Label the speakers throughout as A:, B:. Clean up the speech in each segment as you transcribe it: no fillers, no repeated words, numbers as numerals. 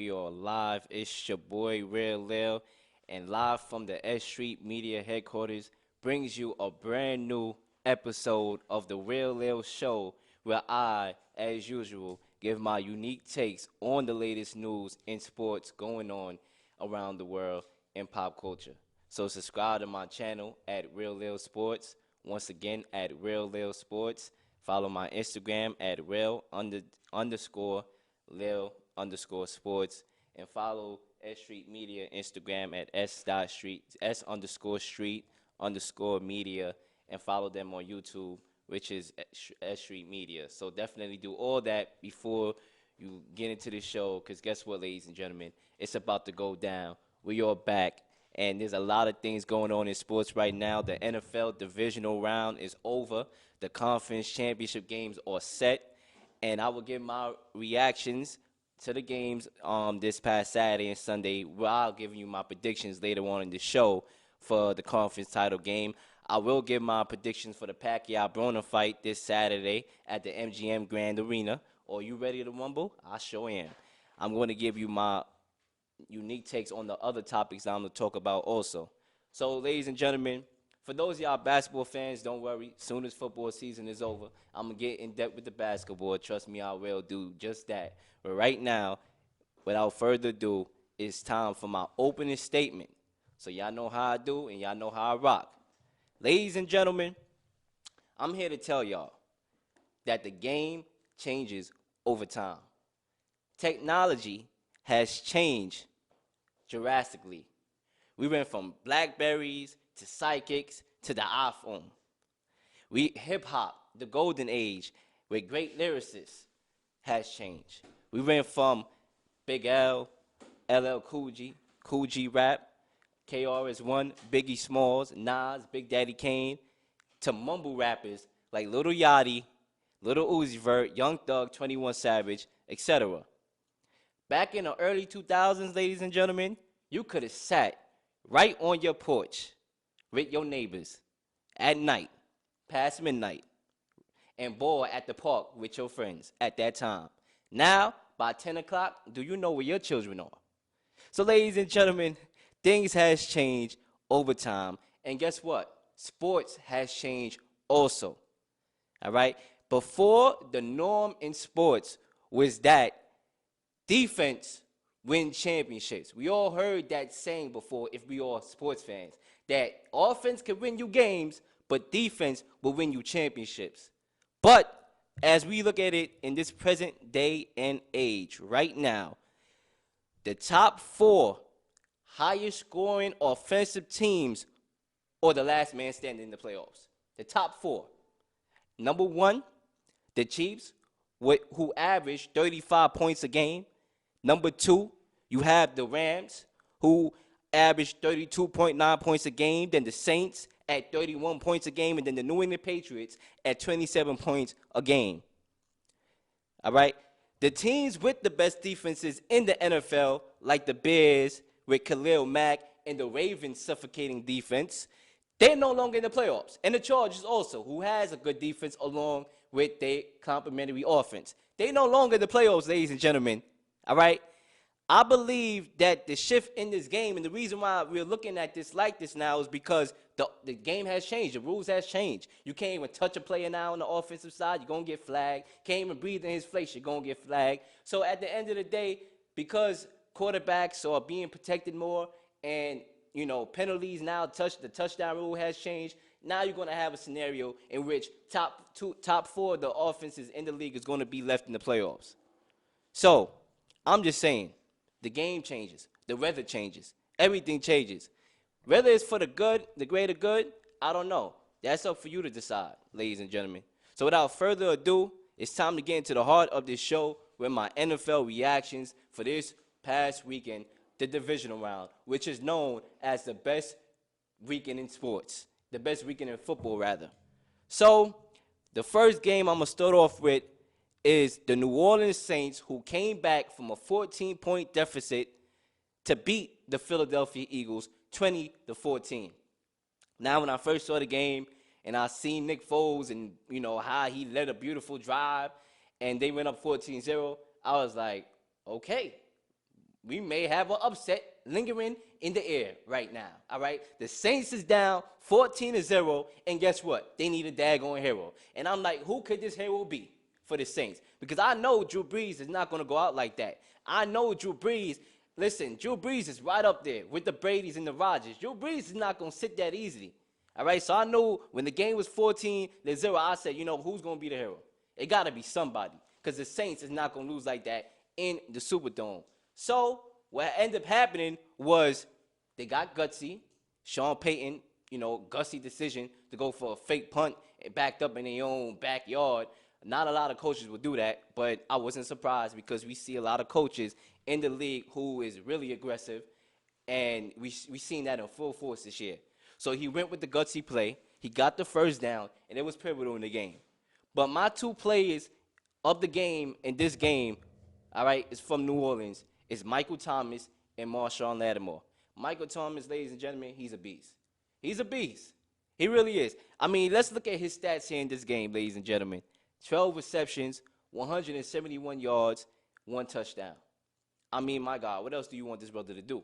A: We are live. It's your boy, Leel, and live from the S.STREET Media headquarters brings you a brand new episode of the Leel Show, where I, as usual, give my unique takes on the latest news and sports going on around the world in pop culture. So subscribe to my channel at Leel Sports. Once again, at Leel Sports. Follow my Instagram at real_Leel_sports, and follow S.STREET Media Instagram at S.STREET, S_street_media, and follow them on YouTube, which is S.STREET Media. So definitely do all that before you get into the show, because guess what, ladies and gentlemen? It's about to go down. We are back, and there's a lot of things going on in sports right now. The NFL divisional round is over. The conference championship games are set, and I will give my reactions to the games this past Saturday and Sunday, while giving you my predictions later on in the show for the conference title game. I will give my predictions for the Pacquiao and Broner fight this Saturday at the MGM Grand Arena. Are you ready to rumble? I sure am. I'm going to give you my unique takes on the other topics I'm going to talk about also. So, ladies and gentlemen, for those of y'all basketball fans, don't worry. Soon as football season is over, I'm going to get in depth with the basketball. Trust me, I will do just that. But right now, without further ado, it's time for my opening statement. So y'all know how I do and y'all know how I rock. Ladies and gentlemen, I'm here to tell y'all that the game changes over time. Technology has changed drastically. We went from Blackberries to psychics to the iPhone. Hip-hop, the golden age, with great lyricists, has changed. We went from Big L, LL Cool G Rap, KRS-One, Biggie Smalls, Nas, Big Daddy Kane, to mumble rappers like Lil Yachty, Lil Uzi Vert, Young Thug, 21 Savage, etc. Back in the early 2000s, ladies and gentlemen, you could have sat right on your porch with your neighbors at night, past midnight, and ball at the park with your friends at that time. Now, by 10 o'clock, do you know where your children are? So, ladies and gentlemen, things has changed over time. And guess what? Sports has changed also. All right? Before, the norm in sports was that defense win championships. We all heard that saying before, if we are sports fans, that offense can win you games, but defense will win you championships. But as we look at it in this present day and age, right now, the top four highest scoring offensive teams are the last man standing in the playoffs. The top four. Number one, the Chiefs, who average 35 points a game. Number two, you have the Rams, who average 32.9 points a game. Then the Saints at 31 points a game. And then the New England Patriots at 27 points a game. All right? The teams with the best defenses in the NFL, like the Bears with Khalil Mack and the Ravens' suffocating defense, they're no longer in the playoffs. And the Chargers also, who has a good defense along with their complementary offense. They no longer in the playoffs, ladies and gentlemen. All right? I believe that the shift in this game, and the reason why we're looking at this like this now, is because the game has changed. The rules has changed. You can't even touch a player now on the offensive side. You're going to get flagged. Can't even breathe in his face. You're going to get flagged. So at the end of the day, because quarterbacks are being protected more and, you know, penalties now, the touchdown rule has changed, now you're going to have a scenario in which top four of the offenses in the league is going to be left in the playoffs. So I'm just saying, the game changes. The weather changes. Everything changes. Whether it's for the good, the greater good, I don't know. That's up for you to decide, ladies and gentlemen. So without further ado, it's time to get into the heart of this show with my NFL reactions for this past weekend, the divisional round, which is known as the best weekend in sports, the best weekend in football, rather. So the first game I'm going to start off with is the New Orleans Saints, who came back from a 14-point deficit to beat the Philadelphia Eagles 20-14. Now, when I first saw the game and I seen Nick Foles and, you know, how he led a beautiful drive and they went up 14-0, I was like, okay, we may have an upset lingering in the air right now. All right, the Saints is down 14-0, and guess what? They need a daggone hero. And I'm like, who could this hero be for the Saints? Because I know Drew Brees is not going to go out like that. I know Drew Brees. Listen, Drew Brees is right up there with the Bradys and the Rodgers. Drew Brees is not going to sit that easily. All right, so I knew when the game was 14-0, I said, you know, who's going to be the hero? It got to be somebody, because the Saints is not going to lose like that in the Superdome. So what ended up happening was they got gutsy. Sean Payton, you know, gutsy decision to go for a fake punt and backed up in their own backyard. Not a lot of coaches would do that, but I wasn't surprised because we see a lot of coaches in the league who is really aggressive, and we seen that in full force this year. So he went with the gutsy play. He got the first down, and it was pivotal in the game. But my two players of the game in this game, all right, is from New Orleans. It's Michael Thomas and Marshawn Lattimore. Michael Thomas, ladies and gentlemen, he's a beast. He's a beast. He really is. I mean, let's look at his stats here in this game, ladies and gentlemen. 12 receptions, 171 yards, 1 touchdown. I mean, my God, what else do you want this brother to do?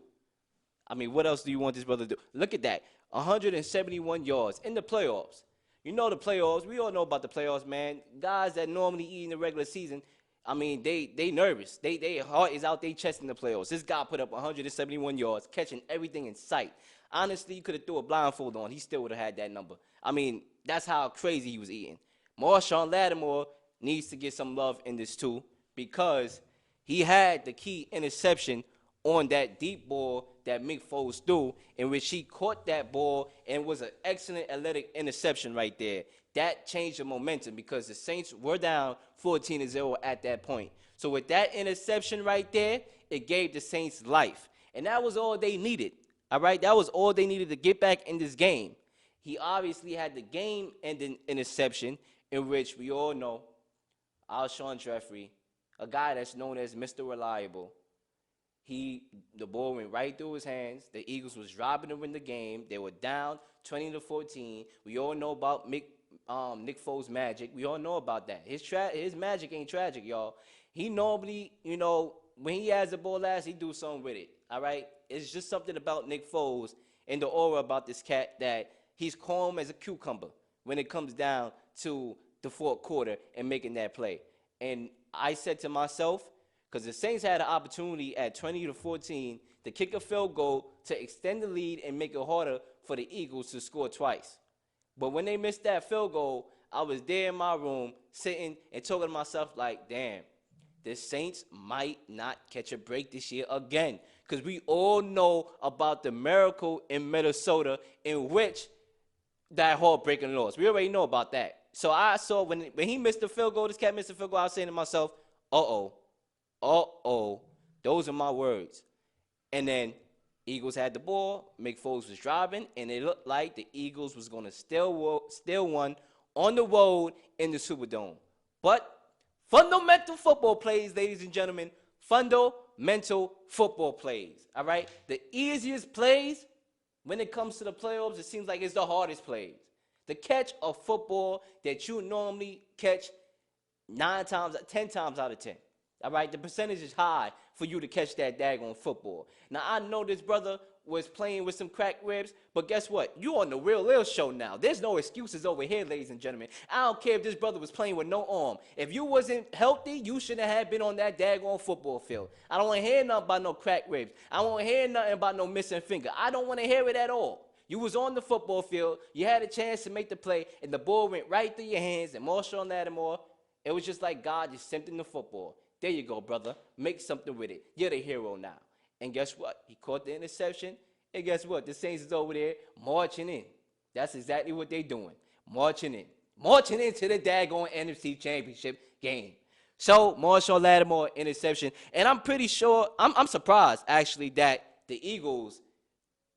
A: I mean, what else do you want this brother to do? Look at that, 171 yards in the playoffs. You know the playoffs. We all know about the playoffs, man. Guys that normally eat in the regular season, I mean, they nervous. They heart is out their chest in the playoffs. This guy put up 171 yards, catching everything in sight. Honestly, you could have threw a blindfold on. He still would have had that number. I mean, that's how crazy he was eating. Marshawn Lattimore needs to get some love in this too, because he had the key interception on that deep ball that Mick Foles threw, in which he caught that ball and was an excellent athletic interception right there. That changed the momentum because the Saints were down 14-0 at that point. So with that interception right there, it gave the Saints life. And that was all they needed, all right? That was all they needed to get back in this game. He obviously had the game-ending interception, in which we all know Alshon Jeffrey, a guy that's known as Mr. Reliable. The ball went right through his hands. The Eagles was driving to win the game. They were down 20-14. We all know about Nick Foles' magic. We all know about that. His magic ain't tragic, y'all. He normally, you know, when he has the ball last, he do something with it, all right? It's just something about Nick Foles and the aura about this cat that he's calm as a cucumber when it comes down to the fourth quarter and making that play. And I said to myself, because the Saints had an opportunity at 20-14 to kick a field goal to extend the lead and make it harder for the Eagles to score twice. But when they missed that field goal, I was there in my room sitting and talking to myself like, damn, the Saints might not catch a break this year again. Because we all know about the miracle in Minnesota in which that heartbreaking loss. We already know about that. So I saw when he missed the field goal, this cat missed the field goal, I was saying to myself, those are my words. And then Eagles had the ball, Mick Foles was driving, and it looked like the Eagles was going to steal one on the road in the Superdome. But fundamental football plays, ladies and gentlemen, fundamental football plays, all right? The easiest plays when it comes to the playoffs, it seems like it's the hardest plays. The catch a football that you normally catch 10 times out of 10. All right, the percentage is high for you to catch that daggone football. Now, I know this brother was playing with some cracked ribs, but guess what? You on the Real Leel show now. There's no excuses over here, ladies and gentlemen. I don't care if this brother was playing with no arm. If you wasn't healthy, you shouldn't have been on that daggone football field. I don't want to hear nothing about no cracked ribs. I don't want to hear nothing about no missing finger. I don't want to hear it at all. You was on the football field. You had a chance to make the play, and the ball went right through your hands, and Marshawn Lattimore, it was just like God just sent him the football. There you go, brother. Make something with it. You're the hero now. And guess what? He caught the interception. And guess what? The Saints is over there marching in. That's exactly what they're doing. Marching in. Marching into the daggone NFC Championship game. So, Marshawn Lattimore interception. And I'm pretty sure, I'm surprised, actually, that the Eagles,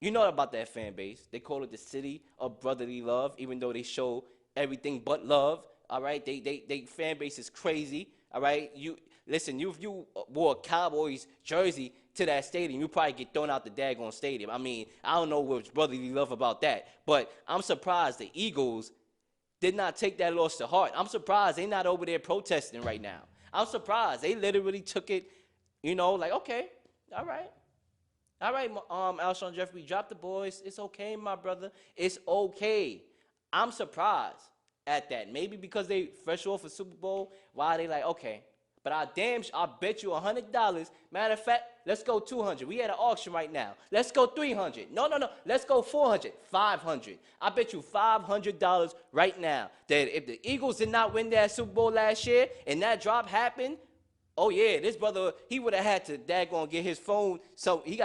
A: you know about that fan base. They call it the city of brotherly love, even though they show everything but love. All right? They fan base is crazy. All right? Listen, if you wore a Cowboys jersey to that stadium, you probably get thrown out the daggone stadium. I mean, I don't know what's brotherly love about that. But I'm surprised the Eagles did not take that loss to heart. I'm surprised they're not over there protesting right now. I'm surprised. They literally took it, you know, like, okay, All right. All right, Alshon Jeffrey, drop the boys. It's okay, my brother. It's okay. I'm surprised at that. Maybe because they fresh off a Super Bowl, why they like, okay. But I bet you $100. Matter of fact, let's go 200. We at an auction right now. Let's go 300. No, no, no. Let's go 400, 500. I bet you $500 right now that if the Eagles did not win that Super Bowl last year and that drop happened, oh yeah, this brother, he would have had to daggone get his phone. So he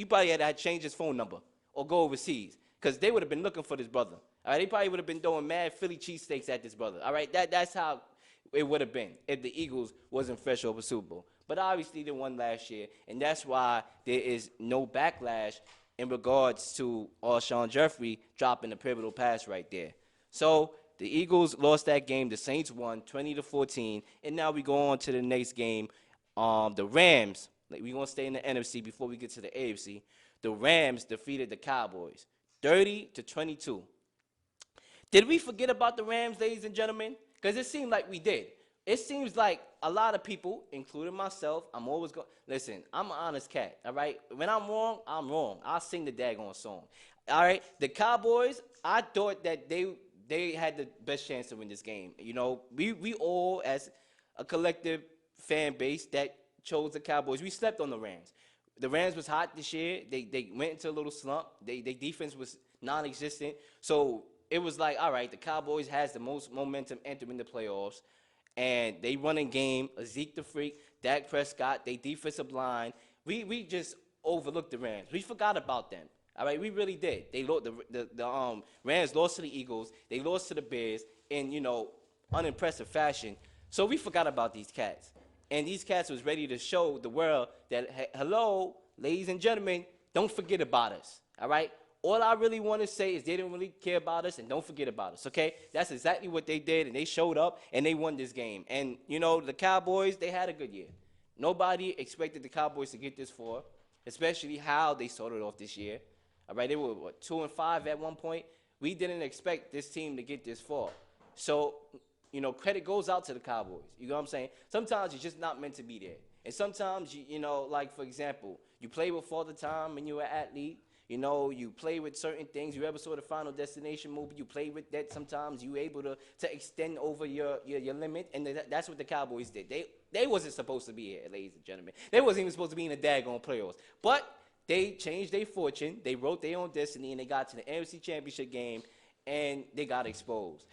A: probably had to change his phone number or go overseas. Because they would have been looking for this brother. All right, they probably would have been throwing mad Philly cheesesteaks at this brother. All right, that's how it would have been if the Eagles wasn't fresh over Super Bowl. But obviously they won last year, and that's why there is no backlash in regards to Alshon Jeffrey dropping the pivotal pass right there. So the Eagles lost that game. The Saints won 20-14, and now we go on to the next game. The Rams, like we're going to stay in the NFC before we get to the AFC. The Rams defeated the Cowboys 30-22. Did we forget about the Rams, ladies and gentlemen? Because it seemed like we did. It seems like a lot of people, including myself, I'm always going, listen, I'm an honest cat, all right? When I'm wrong, I'm wrong. I'll sing the daggone song. All right? The Cowboys, I thought that they had the best chance to win this game. You know, we all, as a collective fan base that chose the Cowboys, we slept on the Rams. The Rams was hot this year. They went into a little slump. Their defense was non-existent. So it was like, all right, the Cowboys has the most momentum entering the playoffs. And they running game, Zeke the Freak, Dak Prescott, they defensive line. We just overlooked the Rams. We forgot about them. All right, we really did. They the Rams lost to the Eagles. They lost to the Bears in, unimpressive fashion. So we forgot about these cats. And these cats was ready to show the world that, hello, ladies and gentlemen, don't forget about us. All right? All I really want to say is they didn't really care about us and don't forget about us, okay? That's exactly what they did, and they showed up, and they won this game. And, the Cowboys, they had a good year. Nobody expected the Cowboys to get this far, especially how they started off this year. All right, they were, 2-5 at one point. We didn't expect this team to get this far. So, credit goes out to the Cowboys. You know what I'm saying? Sometimes you're just not meant to be there. And sometimes, like, for example, you play with Father Time when you're an athlete. You play with certain things. You ever saw the Final Destination movie? You play with that. Sometimes you able to extend over your limit, and that's what the Cowboys did. They wasn't supposed to be here, ladies and gentlemen. They wasn't even supposed to be in the daggone playoffs. But they changed their fortune. They wrote their own destiny, and they got to the NFC Championship game, and they got exposed.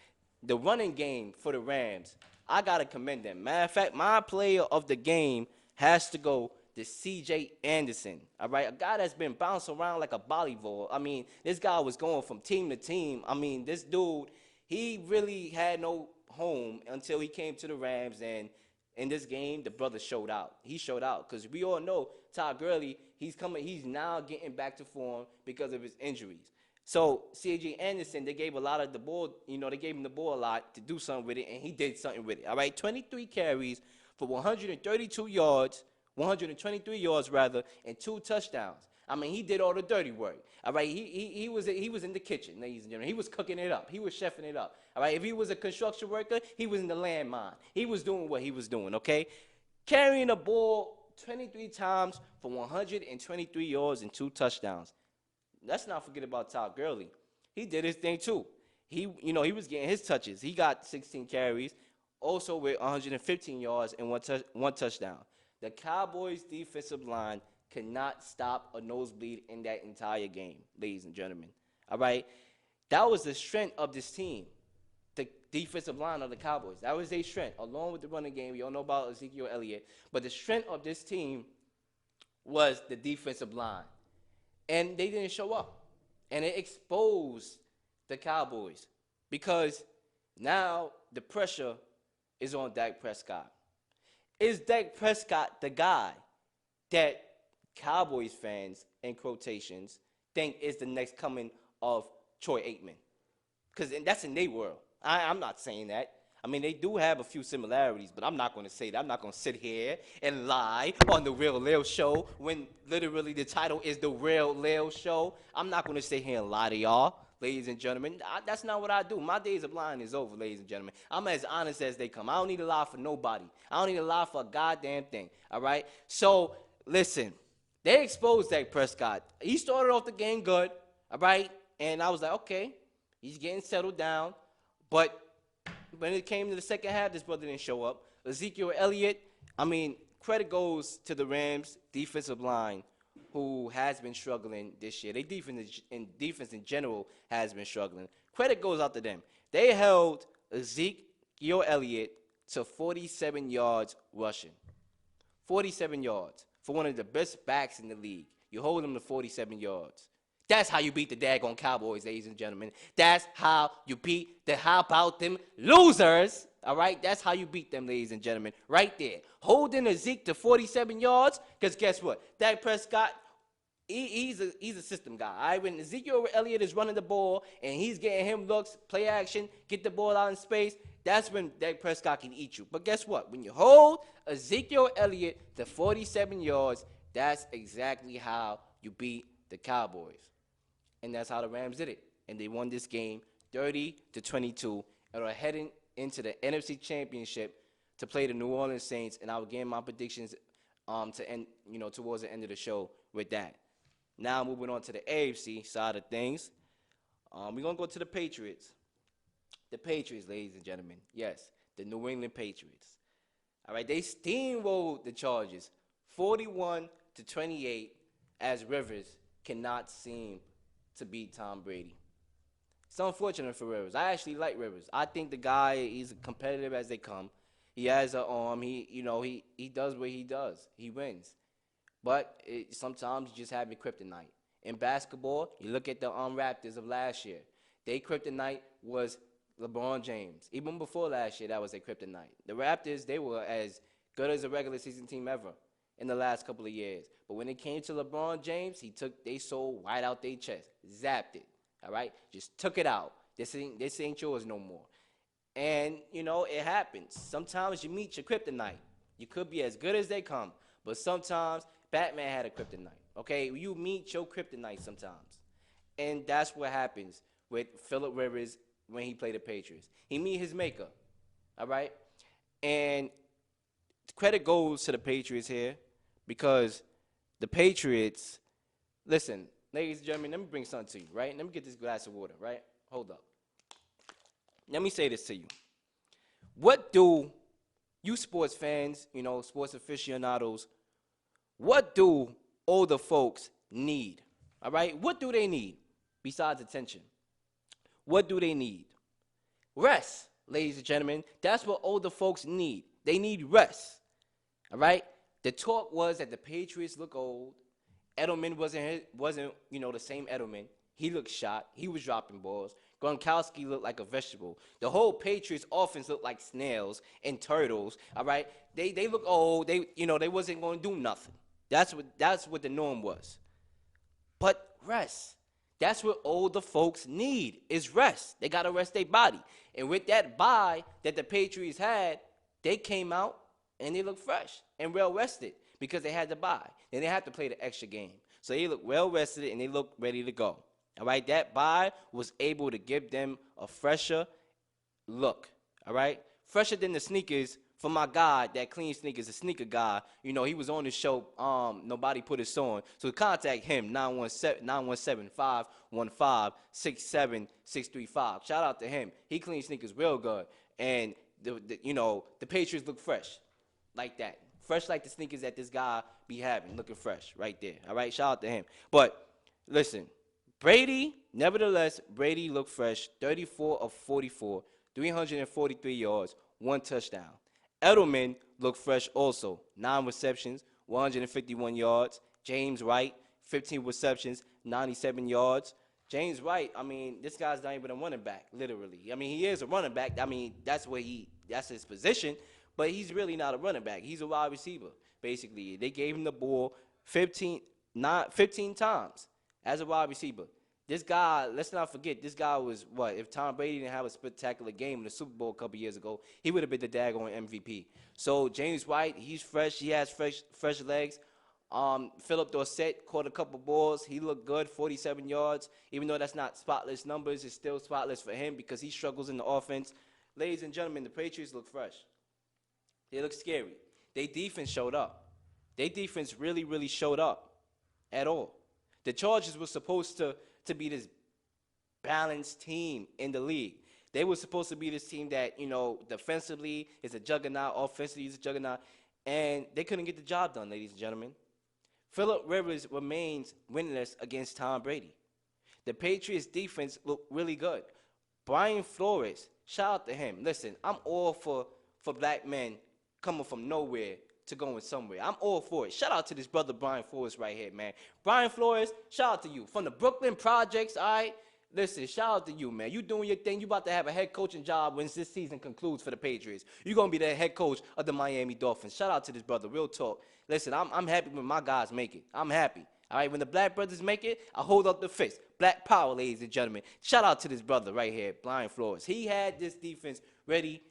A: The running game for the Rams, I got to commend them. Matter of fact, my player of the game has to go to C.J. Anderson, all right? A guy that's been bouncing around like a volleyball. I mean, this guy was going from team to team. I mean, this dude, he really had no home until he came to the Rams, and in this game, the brother showed out. He showed out because we all know Todd Gurley, he's now getting back to form because of his injuries. So C.J. Anderson, they gave a lot of the ball, they gave him the ball a lot to do something with it, and he did something with it, all right? 23 carries for 123 yards, and 2 touchdowns. I mean, he did all the dirty work. All right, he was in the kitchen, ladies and gentlemen. He was cooking it up. He was chefing it up. All right, if he was a construction worker, he was in the landmine. He was doing what he was doing, okay? Carrying the ball 23 times for 123 yards and 2 touchdowns. Let's not forget about Todd Gurley. He did his thing too. He was getting his touches. He got 16 carries, also with 115 yards and one touchdown. The Cowboys' defensive line cannot stop a nosebleed in that entire game, ladies and gentlemen. All right? That was the strength of this team, the defensive line of the Cowboys. That was their strength, along with the running game. You all know about Ezekiel Elliott. But the strength of this team was the defensive line. And they didn't show up. And it exposed the Cowboys because now the pressure is on Dak Prescott. Is Dak Prescott the guy that Cowboys fans, in quotations, think is the next coming of Troy Aikman? Because that's in their world. I'm not saying that. I mean, they do have a few similarities, but I'm not going to say that. I'm not going to sit here and lie on the Real Leel Show when literally the title is the Real Leel Show. I'm not going to sit here and lie to y'all, ladies and gentlemen. That's not what I do. My days of lying is over, ladies and gentlemen. I'm as honest as they come. I don't need to lie for nobody. I don't need to lie for a goddamn thing, all right? So, listen, They exposed Dak Prescott. He started off the game good, all right? And I was like, okay, he's getting settled down. But when it came to the second half, this brother didn't show up. Ezekiel Elliott, I mean, credit goes to the Rams defensive line, who has been struggling this year. Their defense in general has been struggling. Credit goes out to them. They held Ezekiel Elliott to 47 yards rushing. 47 yards for one of the best backs in the league. You hold him to 47 yards. That's how you beat the daggone Cowboys, ladies and gentlemen. That's how you beat the how about them losers. All right? That's how you beat them, ladies and gentlemen. Right there. Holding Zeke to 47 yards, because guess what? Dak Prescott, he's a system guy. All right? When Ezekiel Elliott is running the ball and he's getting him looks, play action, get the ball out in space, that's when Dak Prescott can eat you. But guess what? When you hold Ezekiel Elliott to 47 yards, that's exactly how you beat the Cowboys. And that's how the Rams did it. And they won this game 30-22 and are heading into the NFC Championship to play the New Orleans Saints. And I will give my predictions to end, towards the end of the show with that. Now moving on to the AFC side of things. We're going to go to the Patriots. The Patriots, ladies and gentlemen. Yes, the New England Patriots. All right, they steamrolled the Chargers 41-28 as Rivers cannot seem to beat Tom Brady. It's unfortunate for Rivers. I actually like Rivers. I think the guy, he's competitive as they come. He has an arm. He does what he does. He wins. But sometimes you just have your kryptonite. In basketball, you look at the Raptors of last year. Their kryptonite was LeBron James. Even before last year, that was their kryptonite. The Raptors, they were as good as a regular season team ever in the last couple of years. But when it came to LeBron James, he took their soul right out their chest, zapped it, all right? Just took it out. This ain't yours no more. And, it happens. Sometimes you meet your kryptonite. You could be as good as they come, but sometimes Batman had a kryptonite, okay? You meet your kryptonite sometimes. And that's what happens with Phillip Rivers when he played the Patriots. He meet his maker, all right? And credit goes to the Patriots here because the Patriots, listen, ladies and gentlemen, let me bring something to you, right? Let me get this glass of water, right? Hold up. Let me say this to you. What do you sports fans, sports aficionados, what do older folks need, all right? What do they need besides attention? What do they need? Rest, ladies and gentlemen. That's what older folks need. They need rest, all right? The talk was that the Patriots look old. Edelman wasn't the same Edelman. He looked shot. He was dropping balls. Gronkowski looked like a vegetable. The whole Patriots offense looked like snails and turtles, all right? They look old. They wasn't going to do nothing. That's what the norm was. But rest. That's what older folks need is rest. They got to rest their body. And with that bye that the Patriots had, they came out and they looked fresh and well-rested because they had the bye. And they had to play the extra game. So they looked well-rested and they looked ready to go. All right? That bye was able to give them a fresher look. All right? Fresher than the sneakers for my guy that clean sneakers, a sneaker guy. He was on the show. Nobody put us on. So contact him, 917-515-67635. Shout out to him. He cleans sneakers real good. And, the Patriots look fresh like that. Fresh like the sneakers that this guy be having, looking fresh right there. All right, shout out to him. But, listen, Brady looked fresh, 34 of 44, 343 yards, 1 touchdown. Edelman looked fresh also. 9 receptions, 151 yards. James Wright, 15 receptions, 97 yards. James Wright, this guy's not even a running back, literally. He is a running back. That's his position, but he's really not a running back. He's a wide receiver, basically. They gave him the ball 15 times as a wide receiver. This guy, let's not forget, this guy was what? If Tom Brady didn't have a spectacular game in the Super Bowl a couple years ago, he would have been the daggone MVP. So James White, he's fresh. He has fresh legs. Philip Dorsett caught a couple balls. He looked good, 47 yards. Even though that's not spotless numbers, it's still spotless for him because he struggles in the offense. Ladies and gentlemen, the Patriots look fresh. They look scary. Their defense showed up. Their defense really, really showed up. at all. The Chargers were supposed to be this balanced team in the league. They were supposed to be this team that, defensively is a juggernaut, offensively is a juggernaut, and they couldn't get the job done, ladies and gentlemen. Phillip Rivers remains winless against Tom Brady. The Patriots defense looked really good. Brian Flores, shout out to him. Listen, I'm all for black men coming from nowhere to going somewhere. I'm all for it. Shout out to this brother Brian Flores right here, man. Brian Flores, shout out to you. From the Brooklyn Projects, all right? Listen, shout out to you, man. You doing your thing. You about to have a head coaching job when this season concludes for the Patriots. You're going to be the head coach of the Miami Dolphins. Shout out to this brother. Real talk. Listen, I'm happy when my guys make it. I'm happy. All right, when the black brothers make it, I hold up the fist. Black power, ladies and gentlemen. Shout out to this brother right here, Brian Flores. He had this defense ready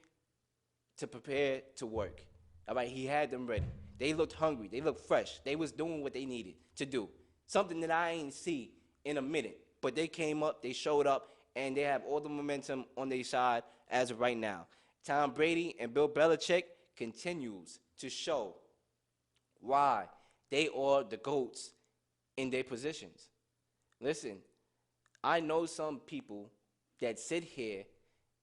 A: to prepare to work. All right, he had them ready. They looked hungry. They looked fresh. They was doing what they needed to do. Something that I ain't see in a minute. But they came up, they showed up, and they have all the momentum on their side as of right now. Tom Brady and Bill Belichick continues to show why they are the GOATs in their positions. Listen, I know some people that sit here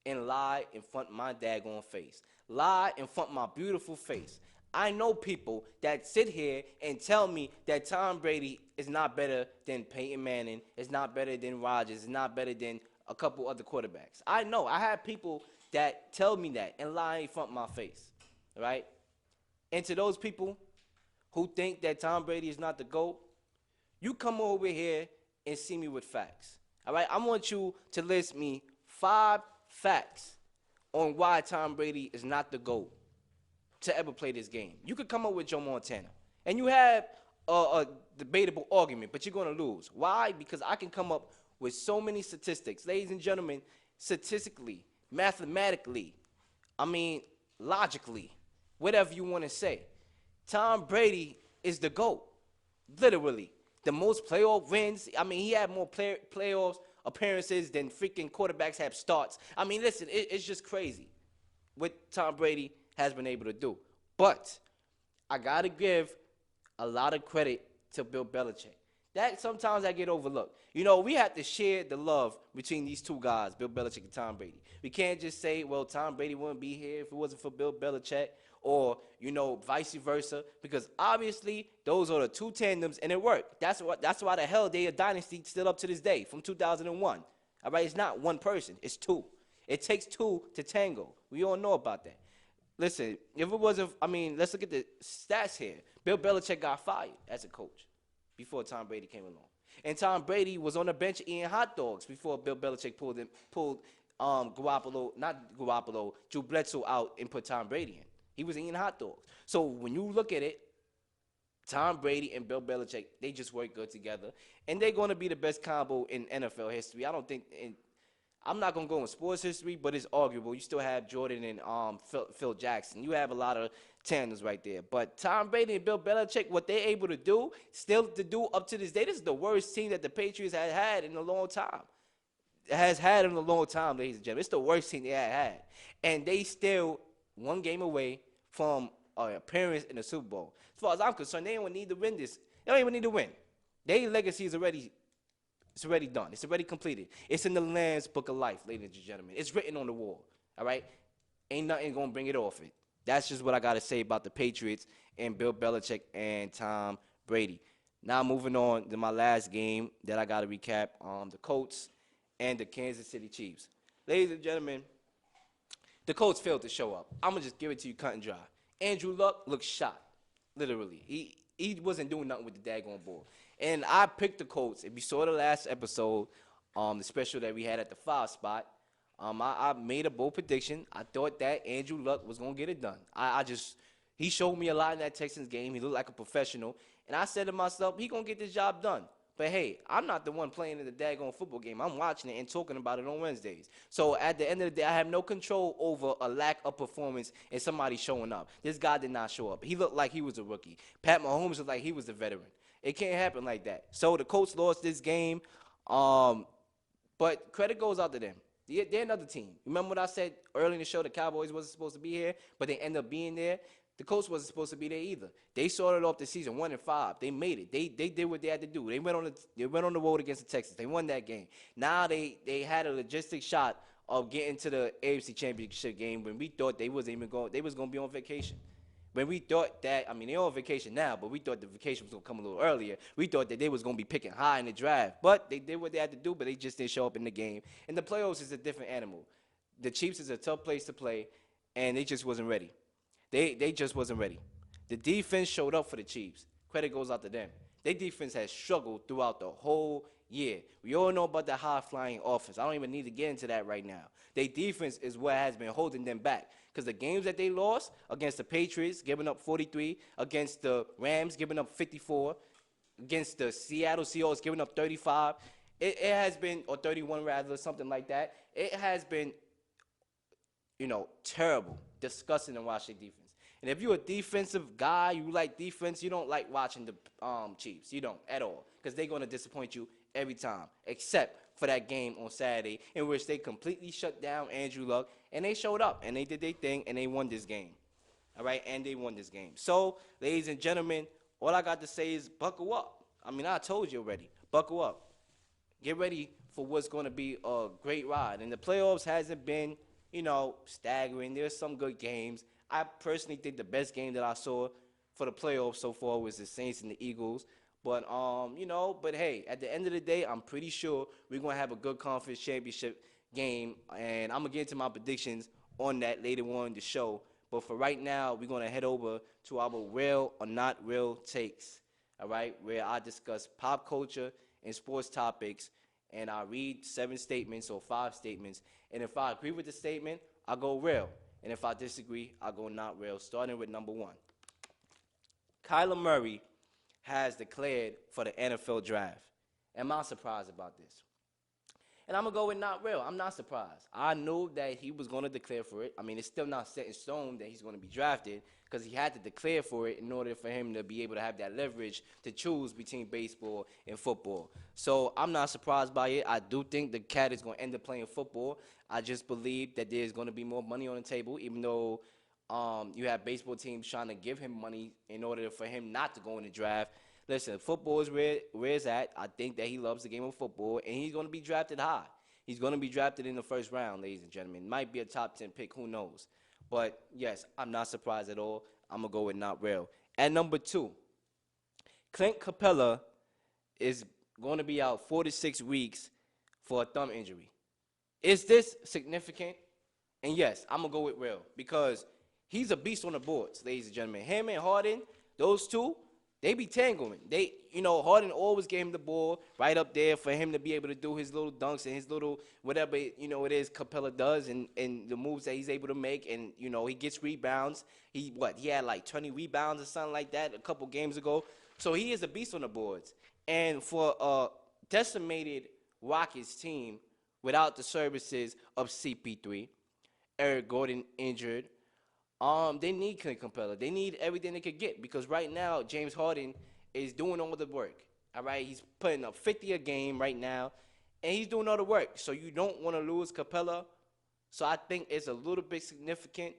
A: and lie in front of my daggone face. Lie in front of my beautiful face. I know people that sit here and tell me that Tom Brady is not better than Peyton Manning, is not better than Rodgers, is not better than a couple other quarterbacks. I know. I have people that tell me that and lie in front of my face, right? And to those people who think that Tom Brady is not the GOAT, you come over here and see me with facts, all right? I want you to list me 5 facts on why Tom Brady is not the GOAT to ever play this game. You could come up with Joe Montana, and you have a debatable argument, but you're going to lose. Why? Because I can come up with so many statistics. Ladies and gentlemen, statistically, mathematically, logically, whatever you want to say, Tom Brady is the GOAT, literally. The most playoff wins. He had more playoffs appearances than freaking quarterbacks have starts. Listen, it's just crazy what Tom Brady has been able to do. But I got to give a lot of credit to Bill Belichick. That sometimes I get overlooked. We have to share the love between these two guys, Bill Belichick and Tom Brady. We can't just say, well, Tom Brady wouldn't be here if it wasn't for Bill Belichick, or, vice versa, because obviously those are the two tandems, and it worked. That's why the hell they a dynasty still up to this day from 2001. All right, it's not one person, it's two. It takes two to tango. We all know about that. Listen, if it wasn't, let's look at the stats here. Bill Belichick got fired as a coach before Tom Brady came along. And Tom Brady was on the bench eating hot dogs before Bill Belichick pulled Drew Bledsoe out and put Tom Brady in. He was eating hot dogs. So when you look at it, Tom Brady and Bill Belichick, they just work good together. And they're going to be the best combo in NFL history. I'm not going to go in sports history, but it's arguable. You still have Jordan and Phil Jackson. You have a lot of tandems right there. But Tom Brady and Bill Belichick, what they're able to do, still to do up to this day, this is the worst team that the Patriots had in a long time. Has had in a long time, ladies and gentlemen. It's the worst team they had. And they still one game away from an appearance in the Super Bowl. As far as I'm concerned, they don't need to win this. They don't even need to win. Their legacy is already done. It's already completed. It's in the Lamb's Book of Life, ladies and gentlemen. It's written on the wall, all right? Ain't nothing going to bring it off it. That's just what I got to say about the Patriots and Bill Belichick and Tom Brady. Now moving on to my last game that I got to recap, the Colts and the Kansas City Chiefs. Ladies and gentlemen, the Colts failed to show up. I'm going to just give it to you cut and dry. Andrew Luck looked shot, literally. He wasn't doing nothing with the daggone ball. And I picked the Colts. If you saw the last episode, the special that we had at the 5 spot, I made a bold prediction. I thought that Andrew Luck was going to get it done. He showed me a lot in that Texans game. He looked like a professional. And I said to myself, he going to get this job done. But, hey, I'm not the one playing in the daggone football game. I'm watching it and talking about it on Wednesdays. So, at the end of the day, I have no control over a lack of performance and somebody showing up. This guy did not show up. He looked like he was a rookie. Pat Mahomes looked like he was a veteran. It can't happen like that. So, the Colts lost this game. But credit goes out to them. They're another team. Remember what I said early in the show? The Cowboys wasn't supposed to be here, but they ended up being there. The Colts wasn't supposed to be there either. They started off the season 1-5. They made it. They did what they had to do. They went on the road against the Texans. They won that game. Now they had a logistic shot of getting to the AFC Championship game when we thought they was going to be on vacation. When we thought that, I mean, they're on vacation now, but we thought the vacation was going to come a little earlier. We thought that they was going to be picking high in the draft. But they did what they had to do, but they just didn't show up in the game. And the playoffs is a different animal. The Chiefs is a tough place to play, and they just wasn't ready. They just wasn't ready. The defense showed up for the Chiefs. Credit goes out to them. Their defense has struggled throughout the whole year. We all know about the high-flying offense. I don't even need to get into that right now. Their defense is what has been holding them back. Because the games that they lost against the Patriots, giving up 43, against the Rams, giving up 54, against the Seattle Seahawks, giving up 35, it has been, or 31 rather, something like that. It has been, terrible, disgusting to watch their defense. And if you're a defensive guy, you like defense, you don't like watching the Chiefs. You don't at all, because they're going to disappoint you every time, except for that game on Saturday in which they completely shut down Andrew Luck, and they showed up, and they did their thing, and they won this game. All right, and they won this game. So, ladies and gentlemen, all I got to say is buckle up. I mean, I told you already. Buckle up. Get ready for what's going to be a great ride. And the playoffs hasn't been, staggering. There's some good games. I personally think the best game that I saw for the playoffs so far was the Saints and the Eagles. But, but hey, at the end of the day, I'm pretty sure we're going to have a good conference championship game. And I'm going to get into my predictions on that later on in the show. But for right now, we're going to head over to our real or not real takes, all right, where I discuss pop culture and sports topics. And I read 7 statements or 5 statements. And if I agree with the statement, I go real. And if I disagree, I go not real, starting with number 1. Kyla Murray has declared for the NFL draft. Am I surprised about this? And I'm going to go with not real. I'm not surprised. I knew that he was going to declare for it. I mean, it's still not set in stone that he's going to be drafted because he had to declare for it in order for him to be able to have that leverage to choose between baseball and football. So I'm not surprised by it. I do think the cat is going to end up playing football. I just believe that there's going to be more money on the table, even though you have baseball teams trying to give him money in order for him not to go in the draft. Listen, football is where it's at. I think that he loves the game of football, and he's going to be drafted high. He's going to be drafted in the first round, ladies and gentlemen. Might be a top 10 pick, who knows. But, yes, I'm not surprised at all. I'm going to go with not real. At number 2, Clint Capela is going to be out 4 to 6 weeks for a thumb injury. Is this significant? And, yes, I'm going to go with real because he's a beast on the boards, ladies and gentlemen. Him and Harden, those two, they be tangling. Harden always gave him the ball right up there for him to be able to do his little dunks and his little whatever, it is Capela does and the moves that he's able to make. And, he gets rebounds. He had like 20 rebounds or something like that a couple games ago. So he is a beast on the boards. And for a decimated Rockets team without the services of CP3, Eric Gordon injured, they need Clint Capela. They need everything they could get because right now James Harden is doing all the work. All right, he's putting up 50 a game right now, and he's doing all the work. So you don't want to lose Capela. So I think it's a little bit significant.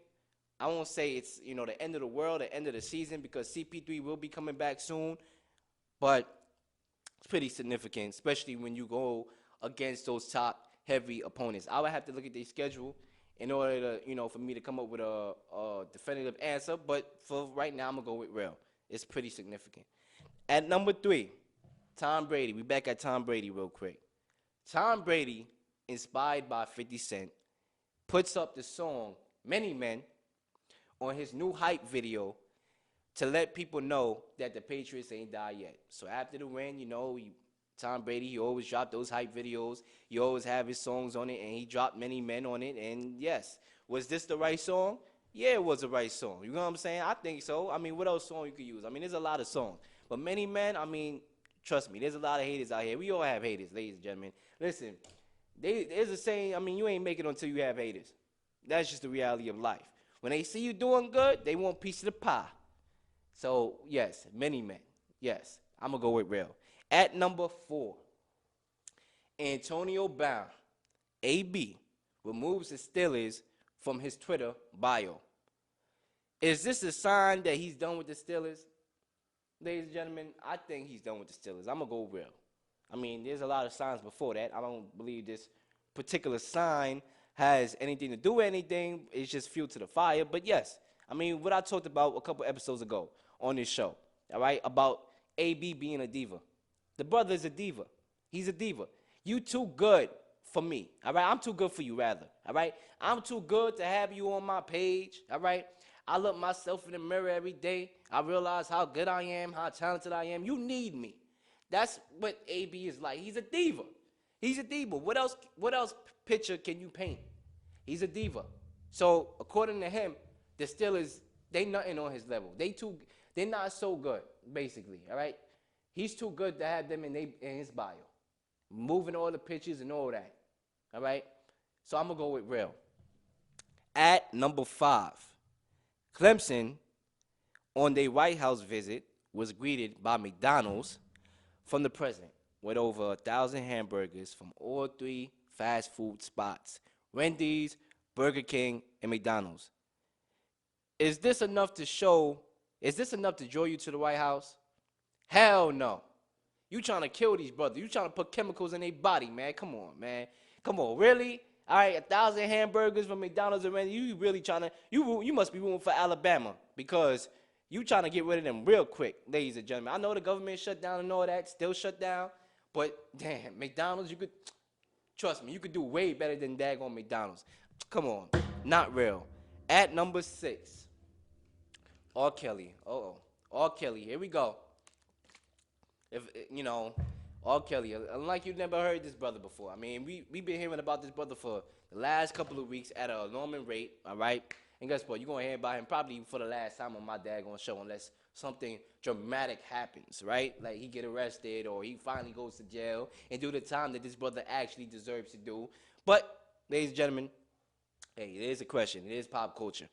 A: I won't say it's the end of the world, the end of the season because CP3 will be coming back soon, but it's pretty significant, especially when you go against those top heavy opponents. I would have to look at their schedule in order to, for me to come up with a definitive answer. But for right now, I'm going to go with real. It's pretty significant. At number 3, Tom Brady. We back at Tom Brady real quick. Tom Brady, inspired by 50 Cent, puts up the song Many Men on his new hype video to let people know that the Patriots ain't died yet. So after the win, Tom Brady, he always dropped those hype videos. He always have his songs on it, and he dropped Many Men on it. And, yes, was this the right song? Yeah, it was the right song. You know what I'm saying? I think so. I mean, what else song you could use? I mean, there's a lot of songs. But Many Men, I mean, trust me, there's a lot of haters out here. We all have haters, ladies and gentlemen. Listen, there's a saying, I mean, you ain't make it until you have haters. That's just the reality of life. When they see you doing good, they want a piece of the pie. So, yes, Many Men. Yes, I'm going to go with real. At number 4, Antonio Brown, AB, removes the Steelers from his Twitter bio. Is this a sign that he's done with the Steelers? Ladies and gentlemen, I think he's done with the Steelers. I'm going to go real. I mean, there's a lot of signs before that. I don't believe this particular sign has anything to do with anything. It's just fuel to the fire. But yes, I mean, what I talked about a couple episodes ago on this show, all right, about AB being a diva. The brother is a diva. He's a diva. You too good for me, all right? I'm too good for you, rather, all right? I'm too good to have you on my page, all right? I look myself in the mirror every day. I realize how good I am, how talented I am. You need me. That's what AB is like. He's a diva. He's a diva. What else picture can you paint? He's a diva. So according to him, the Steelers, they nothing on his level. They're not so good, basically. All right? He's too good to have them in his bio. Moving all the pictures and all that. All right? So I'm gonna go with real. At number 5. Clemson, on their White House visit, was greeted by McDonald's from the president with over 1,000 hamburgers from all 3 fast food spots: Wendy's, Burger King, and McDonald's. Is this enough to draw you to the White House? Hell no. You trying to kill these brothers. You trying to put chemicals in their body, man. Come on, man. Come on, really? All right, 1,000 hamburgers from McDonald's already. You really trying to, you must be rooting for Alabama because you trying to get rid of them real quick, ladies and gentlemen. I know the government shut down and all that, still shut down, but damn, McDonald's, trust me, you could do way better than daggone McDonald's. Come on, not real. At number 6, R. Kelly. R. Kelly, here we go. If R. Kelly, unlike you never heard this brother before. I mean, we been hearing about this brother for the last couple of weeks at an alarming rate, all right? And guess what? You're going to hear about him probably for the last time on my daggone show unless something dramatic happens, right? Like he get arrested or he finally goes to jail and do the time that this brother actually deserves to do. But, ladies and gentlemen, hey, it is a question. It is pop culture.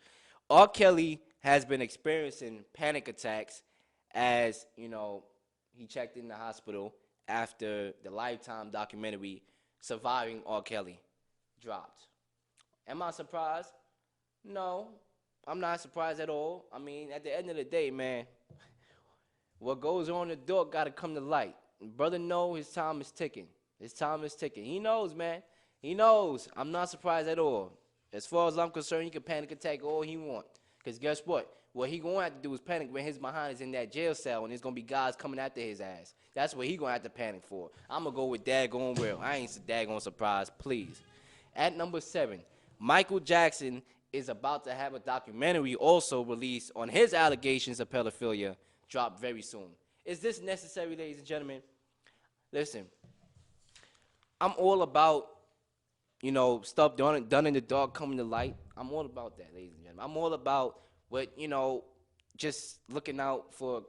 A: R. Kelly has been experiencing panic attacks as, he checked in the hospital after the Lifetime documentary Surviving R. Kelly dropped. Am I surprised? No, I'm not surprised at all. I mean, at the end of the day, man, what goes on in the dark got to come to light. Brother knows his time is ticking. His time is ticking. He knows, man. He knows. I'm not surprised at all. As far as I'm concerned, he can panic attack all he wants. Because guess what? What he going to have to do is panic when his behind is in that jail cell and there's going to be guys coming after his ass. That's what he going to have to panic for. I'm going to go with daggone real. I ain't daggone surprised, please. At number 7, Michael Jackson is about to have a documentary also released on his allegations of pedophilia drop very soon. Is this necessary, ladies and gentlemen? Listen, I'm all about, stuff done in the dark coming to light. I'm all about that, ladies and gentlemen. I'm all about what, just looking out for,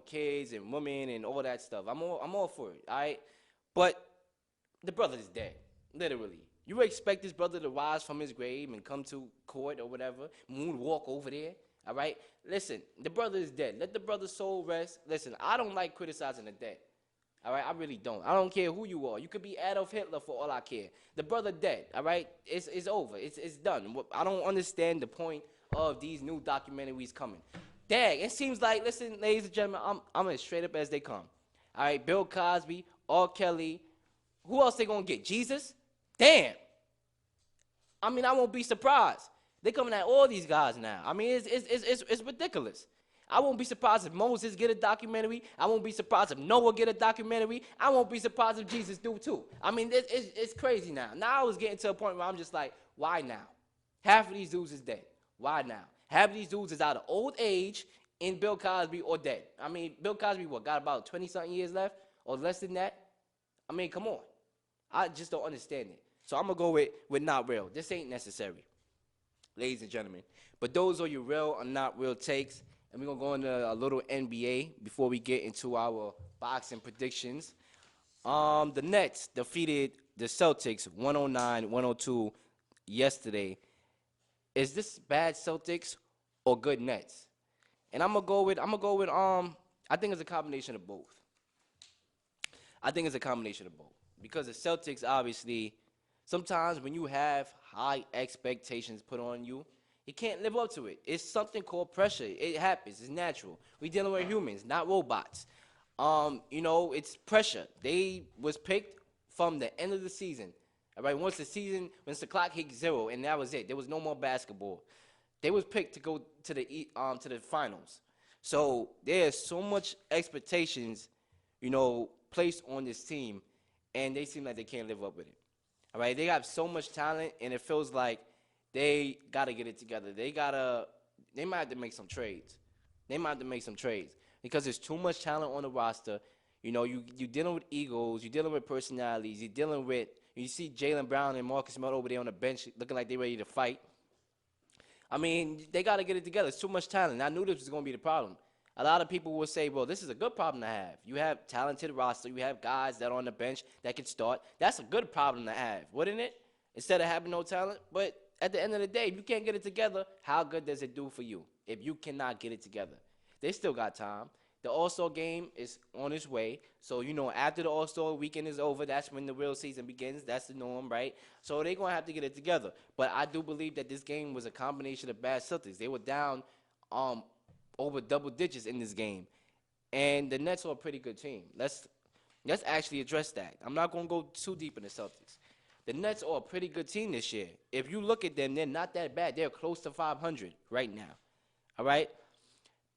A: kids and women and all that stuff. I'm all for it, all right? But the brother is dead, literally. You expect this brother to rise from his grave and come to court or whatever, moonwalk over there, all right? Listen, the brother is dead. Let the brother's soul rest. Listen, I don't like criticizing the dead, all right? I really don't. I don't care who you are. You could be Adolf Hitler for all I care. The brother dead, all right? It's over. It's done. I don't understand the point of these new documentaries coming. Dag, it seems like, listen, ladies and gentlemen, I'm as straight up as they come. All right, Bill Cosby, R. Kelly. Who else they gonna get? Jesus? Damn. I mean, I won't be surprised. They're coming at all these guys now. I mean, it's ridiculous. I won't be surprised if Moses get a documentary. I won't be surprised if Noah get a documentary. I won't be surprised if Jesus do too. I mean, it's crazy now. Now I was getting to a point where I'm just like, why now? Half of these dudes is dead. Why now? Half of these dudes is out of old age in Bill Cosby or dead. I mean, Bill Cosby, got about 20-something years left or less than that? I mean, come on. I just don't understand it. So I'm going to go with not real. This ain't necessary, ladies and gentlemen. But those are your real or not real takes. And we're going to go into a little NBA before we get into our boxing predictions. The Nets defeated the Celtics 109-102 yesterday. Is this bad Celtics or good Nets? And I'm gonna go with I think it's a combination of both. I think it's a combination of both. Because the Celtics, obviously, sometimes when you have high expectations put on you, He can't live up to it. It's something called pressure. It happens. It's natural. We dealing with humans, not robots. It's pressure. They was picked from the end of the season. All right, once the clock hit 0, and that was it. There was no more basketball. They was picked to go to the finals. So there's so much expectations, placed on this team, and they seem like they can't live up with it. All right, they have so much talent, and it feels like they gotta get it together. They might have to make some trades. Because there's too much talent on the roster. You're dealing with egos, you're dealing with personalities, you see Jaylen Brown and Marcus Smart over there on the bench looking like they're ready to fight. I mean, they got to get it together. It's too much talent. I knew this was going to be the problem. A lot of people will say, well, this is a good problem to have. You have talented roster. You have guys that are on the bench that can start. That's a good problem to have, wouldn't it? Instead of having no talent. But at the end of the day, if you can't get it together, how good does it do for you if you cannot get it together? They still got time. The All-Star game is on its way. So, after the All-Star weekend is over, that's when the real season begins. That's the norm, right? So they're going to have to get it together. But I do believe that this game was a combination of bad Celtics. They were down over double digits in this game. And the Nets are a pretty good team. Let's actually address that. I'm not going to go too deep in the Celtics. The Nets are a pretty good team this year. If you look at them, they're not that bad. They're close to 500 right now. All right?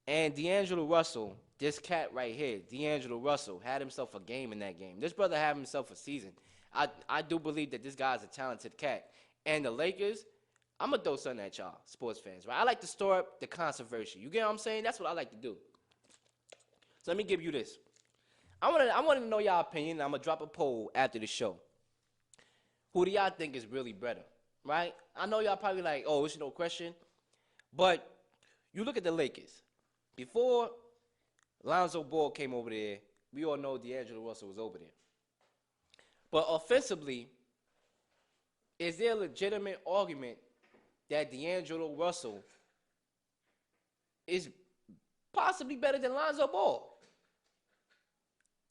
A: And D'Angelo Russell, this cat right here, D'Angelo Russell, had himself a game in that game. This brother had himself a season. I do believe that this guy's a talented cat. And the Lakers, I'm going to throw something at y'all, sports fans, right? I like to store up the controversy. You get what I'm saying? That's what I like to do. So let me give you this. I want to know y'all opinion, and I'm going to drop a poll after the show. Who do y'all think is really better, right? I know y'all probably like, oh, it's no question. But you look at the Lakers. Before Lonzo Ball came over there, we all know D'Angelo Russell was over there. But offensively, is there a legitimate argument that D'Angelo Russell is possibly better than Lonzo Ball?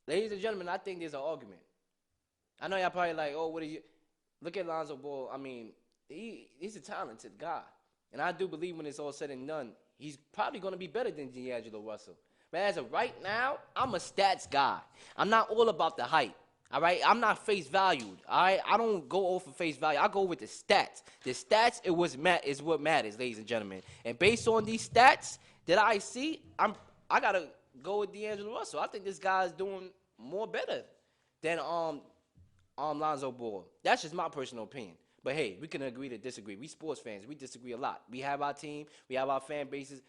A: Ladies and gentlemen, I think there's an argument. I know y'all probably like, oh, what are you? Look at Lonzo Ball. I mean, he's a talented guy. And I do believe when it's all said and done, he's probably going to be better than D'Angelo Russell. But as of right now, I'm a stats guy. I'm not all about the hype. All right? I'm not face valued. All right? I don't go over face value. I go with the stats. The stats is what matters, ladies and gentlemen. And based on these stats that I see, I got to go with D'Angelo Russell. I think this guy is doing more better than Lonzo Ball. That's just my personal opinion. But hey, we can agree to disagree. We sports fans, we disagree a lot. We have our team, we have our fan bases,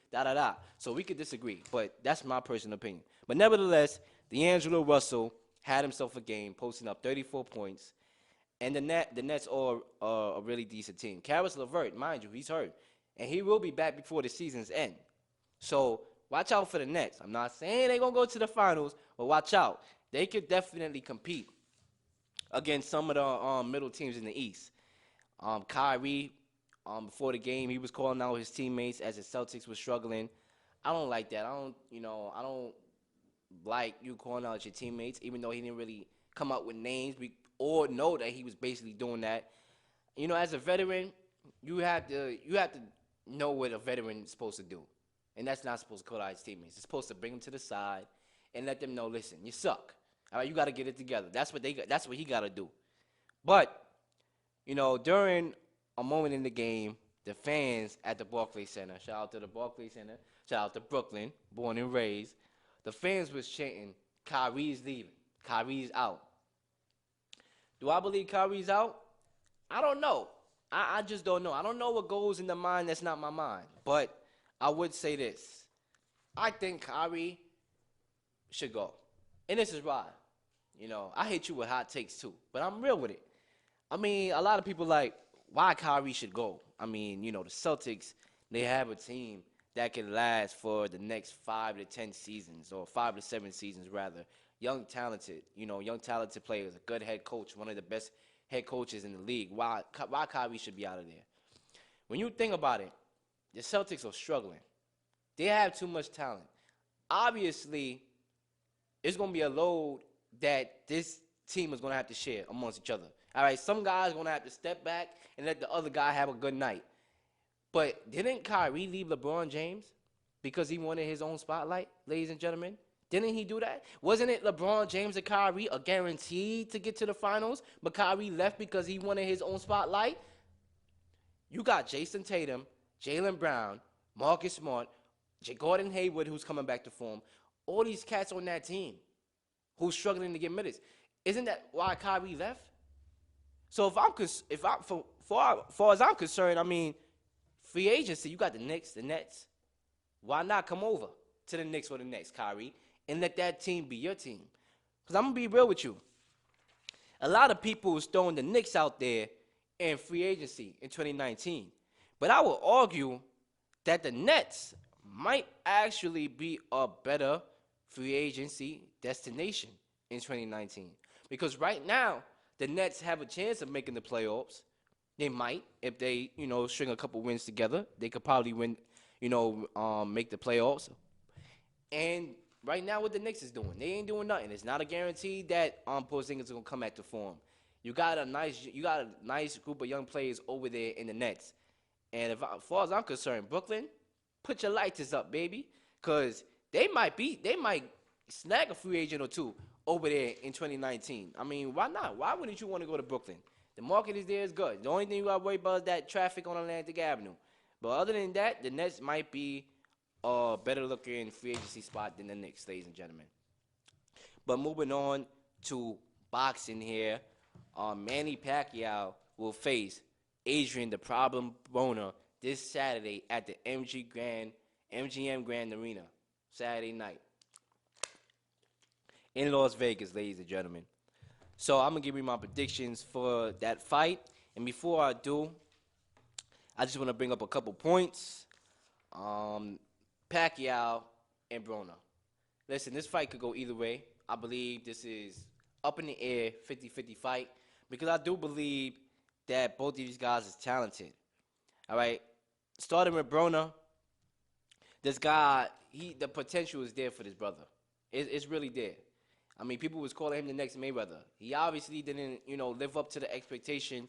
A: So we could disagree, but that's my personal opinion. But nevertheless, D'Angelo Russell had himself a game, posting up 34 points. And the Nets are a really decent team. Karis LeVert, mind you, he's hurt. And he will be back before the season's end. So watch out for the Nets. I'm not saying they're going to go to the finals, but watch out. They could definitely compete against some of the middle teams in the East. Kyrie, before the game, he was calling out his teammates as the Celtics were struggling. I don't like that. I don't like you calling out your teammates, even though he didn't really come up with names. We all know that he was basically doing that. As a veteran, you have to know what a veteran is supposed to do, and that's not supposed to call out his teammates. It's supposed to bring them to the side and let them know, listen, you suck. All right, you got to get it together. That's what he got to do. But during a moment in the game, the fans at the Barclays Center, shout out to the Barclays Center, shout out to Brooklyn, born and raised, the fans was chanting, Kyrie's leaving, Kyrie's out. Do I believe Kyrie's out? I don't know. I just don't know. I don't know what goes in the mind that's not my mind. But I would say this. I think Kyrie should go. And this is why. I hate you with hot takes too, but I'm real with it. I mean, a lot of people like why Kyrie should go. I mean, the Celtics, they have a team that can last for the next 5 to 10 seasons, or 5 to 7 seasons rather. Young talented players, a good head coach, one of the best head coaches in the league. Why Kyrie should be out of there? When you think about it, the Celtics are struggling. They have too much talent. Obviously, it's going to be a load that this team is going to have to share amongst each other. All right, some guys are going to have to step back and let the other guy have a good night. But didn't Kyrie leave LeBron James because he wanted his own spotlight, ladies and gentlemen? Didn't he do that? Wasn't it LeBron James and Kyrie are guaranteed to get to the finals, but Kyrie left because he wanted his own spotlight? You got Jason Tatum, Jaylen Brown, Marcus Smart, Gordon Hayward, who's coming back to form. All these cats on that team who's struggling to get minutes. Isn't that why Kyrie left? So for far as I'm concerned, I mean, free agency, you got the Knicks, the Nets. Why not come over to the Knicks or the Nets, Kyrie, and let that team be your team? Because I'm going to be real with you. A lot of people is throwing the Knicks out there in free agency in 2019. But I will argue that the Nets might actually be a better free agency destination in 2019. Because right now, the Nets have a chance of making the playoffs. They might, if they, string a couple wins together. They could probably win, make the playoffs. And right now, what the Knicks is doing, they ain't doing nothing. It's not a guarantee that Porzingis is gonna come back to form. You got a nice group of young players over there in the Nets. And as far as I'm concerned, Brooklyn, put your lighters up, baby, because they might snag a free agent or two over there in 2019. I mean, why not? Why wouldn't you want to go to Brooklyn? The market is there, is good. The only thing you got to worry about is that traffic on Atlantic Avenue. But other than that, the Nets might be a better looking free agency spot than the Knicks, ladies and gentlemen. But moving on to boxing here, Manny Pacquiao will face Adrian the Problem Broner this Saturday at the MGM Grand Arena, Saturday night in Las Vegas, ladies and gentlemen. So I'm going to give you my predictions for that fight. And before I do, I just want to bring up a couple points. Pacquiao and Broner. Listen, this fight could go either way. I believe this is up in the air, 50-50 fight, because I do believe that both of these guys is talented. All right? Starting with Broner, this guy, the potential is there for this brother. It's really there. I mean, people was calling him the next Mayweather. He obviously didn't, live up to the expectation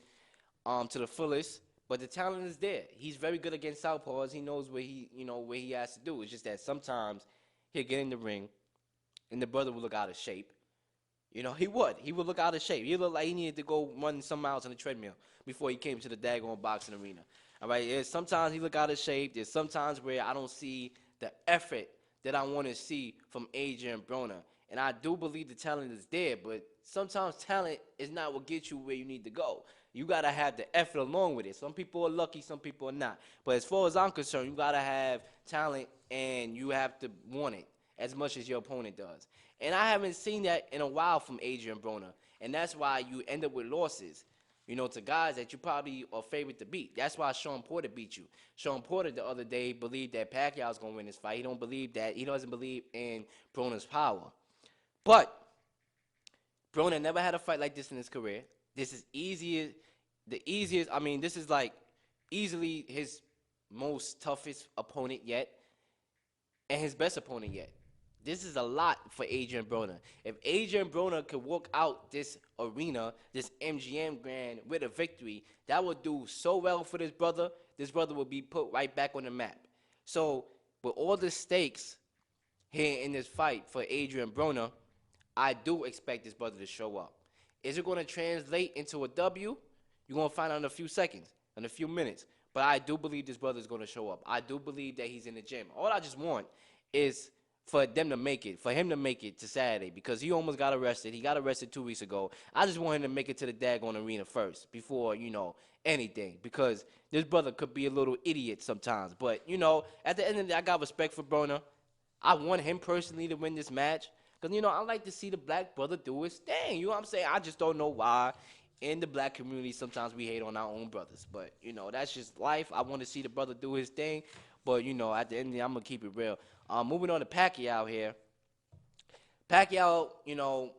A: to the fullest, but the talent is there. He's very good against southpaws. He knows what he has to do. It's just that sometimes he'll get in the ring, and the brother will look out of shape. He would look out of shape. He looked like he needed to go run some miles on the treadmill before he came to the daggone boxing arena. All right, sometimes he look out of shape. There's sometimes where I don't see the effort that I want to see from Adrian Broner. And I do believe the talent is there, but sometimes talent is not what gets you where you need to go. You got to have the effort along with it. Some people are lucky, some people are not. But as far as I'm concerned, you got to have talent, and you have to want it as much as your opponent does. And I haven't seen that in a while from Adrian Broner. And that's why you end up with losses, to guys that you probably are favored to beat. That's why Sean Porter beat you. Sean Porter the other day believed that Pacquiao's going to win this fight. He doesn't believe in Broner's power. But Broner never had a fight like this in his career. This is this is like easily his most toughest opponent yet and his best opponent yet. This is a lot for Adrian Broner. If Adrian Broner could walk out this arena, this MGM Grand, with a victory, that would do so well for this brother. This brother will be put right back on the map. So with all the stakes here in this fight for Adrian Broner, I do expect this brother to show up. Is it going to translate into a W? You're going to find out in a few seconds, in a few minutes. But I do believe this brother is going to show up. I do believe that he's in the gym. All I just want is for him to make it to Saturday, because he almost got arrested. He got arrested 2 weeks ago. I just want him to make it to the daggone arena first before, anything, because this brother could be a little idiot sometimes. But, at the end of the day, I got respect for Broner. I want him personally to win this match. Because, I like to see the black brother do his thing. You know what I'm saying? I just don't know why in the black community sometimes we hate on our own brothers. But, that's just life. I want to see the brother do his thing. But, at the end of the day, I'm going to keep it real. Moving on to Pacquiao here. Pacquiao,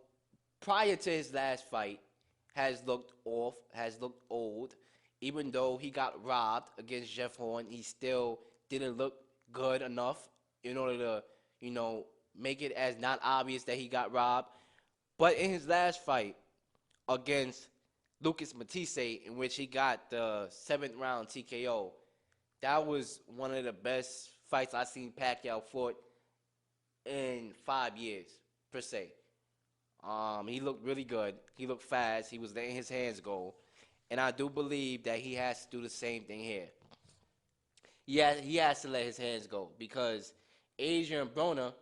A: prior to his last fight, has looked old. Even though he got robbed against Jeff Horn, he still didn't look good enough in order to, make it as not obvious that he got robbed. But in his last fight against Lucas Matisse, in which he got the 7th round TKO, that was one of the best fights I seen Pacquiao fought in 5 years, per se. He looked really good. He looked fast. He was letting his hands go. And I do believe that he has to do the same thing here. He has to let his hands go because Adrian Broner,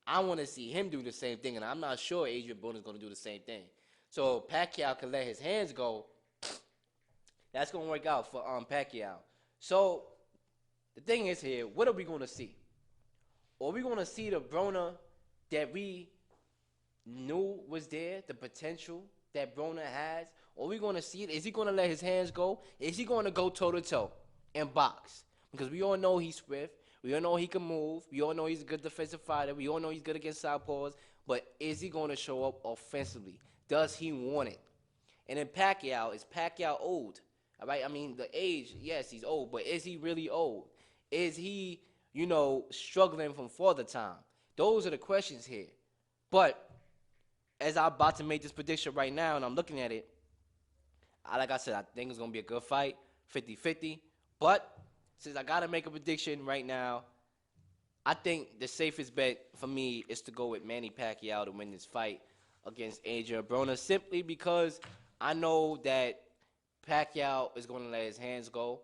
A: I want to see him do the same thing, and I'm not sure Adrian Broner is going to do the same thing. So Pacquiao can let his hands go. That's going to work out for Pacquiao. So the thing is here, what are we going to see? Are we going to see the Broner that we knew was there, the potential that Broner has? Or are we going to see it? Is he going to let his hands go? Is he going to go toe-to-toe and box? Because we all know he's swift. We all know he can move. We all know he's a good defensive fighter. We all know he's good against southpaws. But is he going to show up offensively? Does he want it? And then Pacquiao, is Pacquiao old? All right, I mean, the age, yes, he's old. But is he really old? Is he, struggling from father time? Those are the questions here. But as I'm about to make this prediction right now, and I'm looking at it, like I said, I think it's going to be a good fight, 50-50. But since I got to make a prediction right now, I think the safest bet for me is to go with Manny Pacquiao to win this fight against Adrian Broner, simply because I know that Pacquiao is going to let his hands go,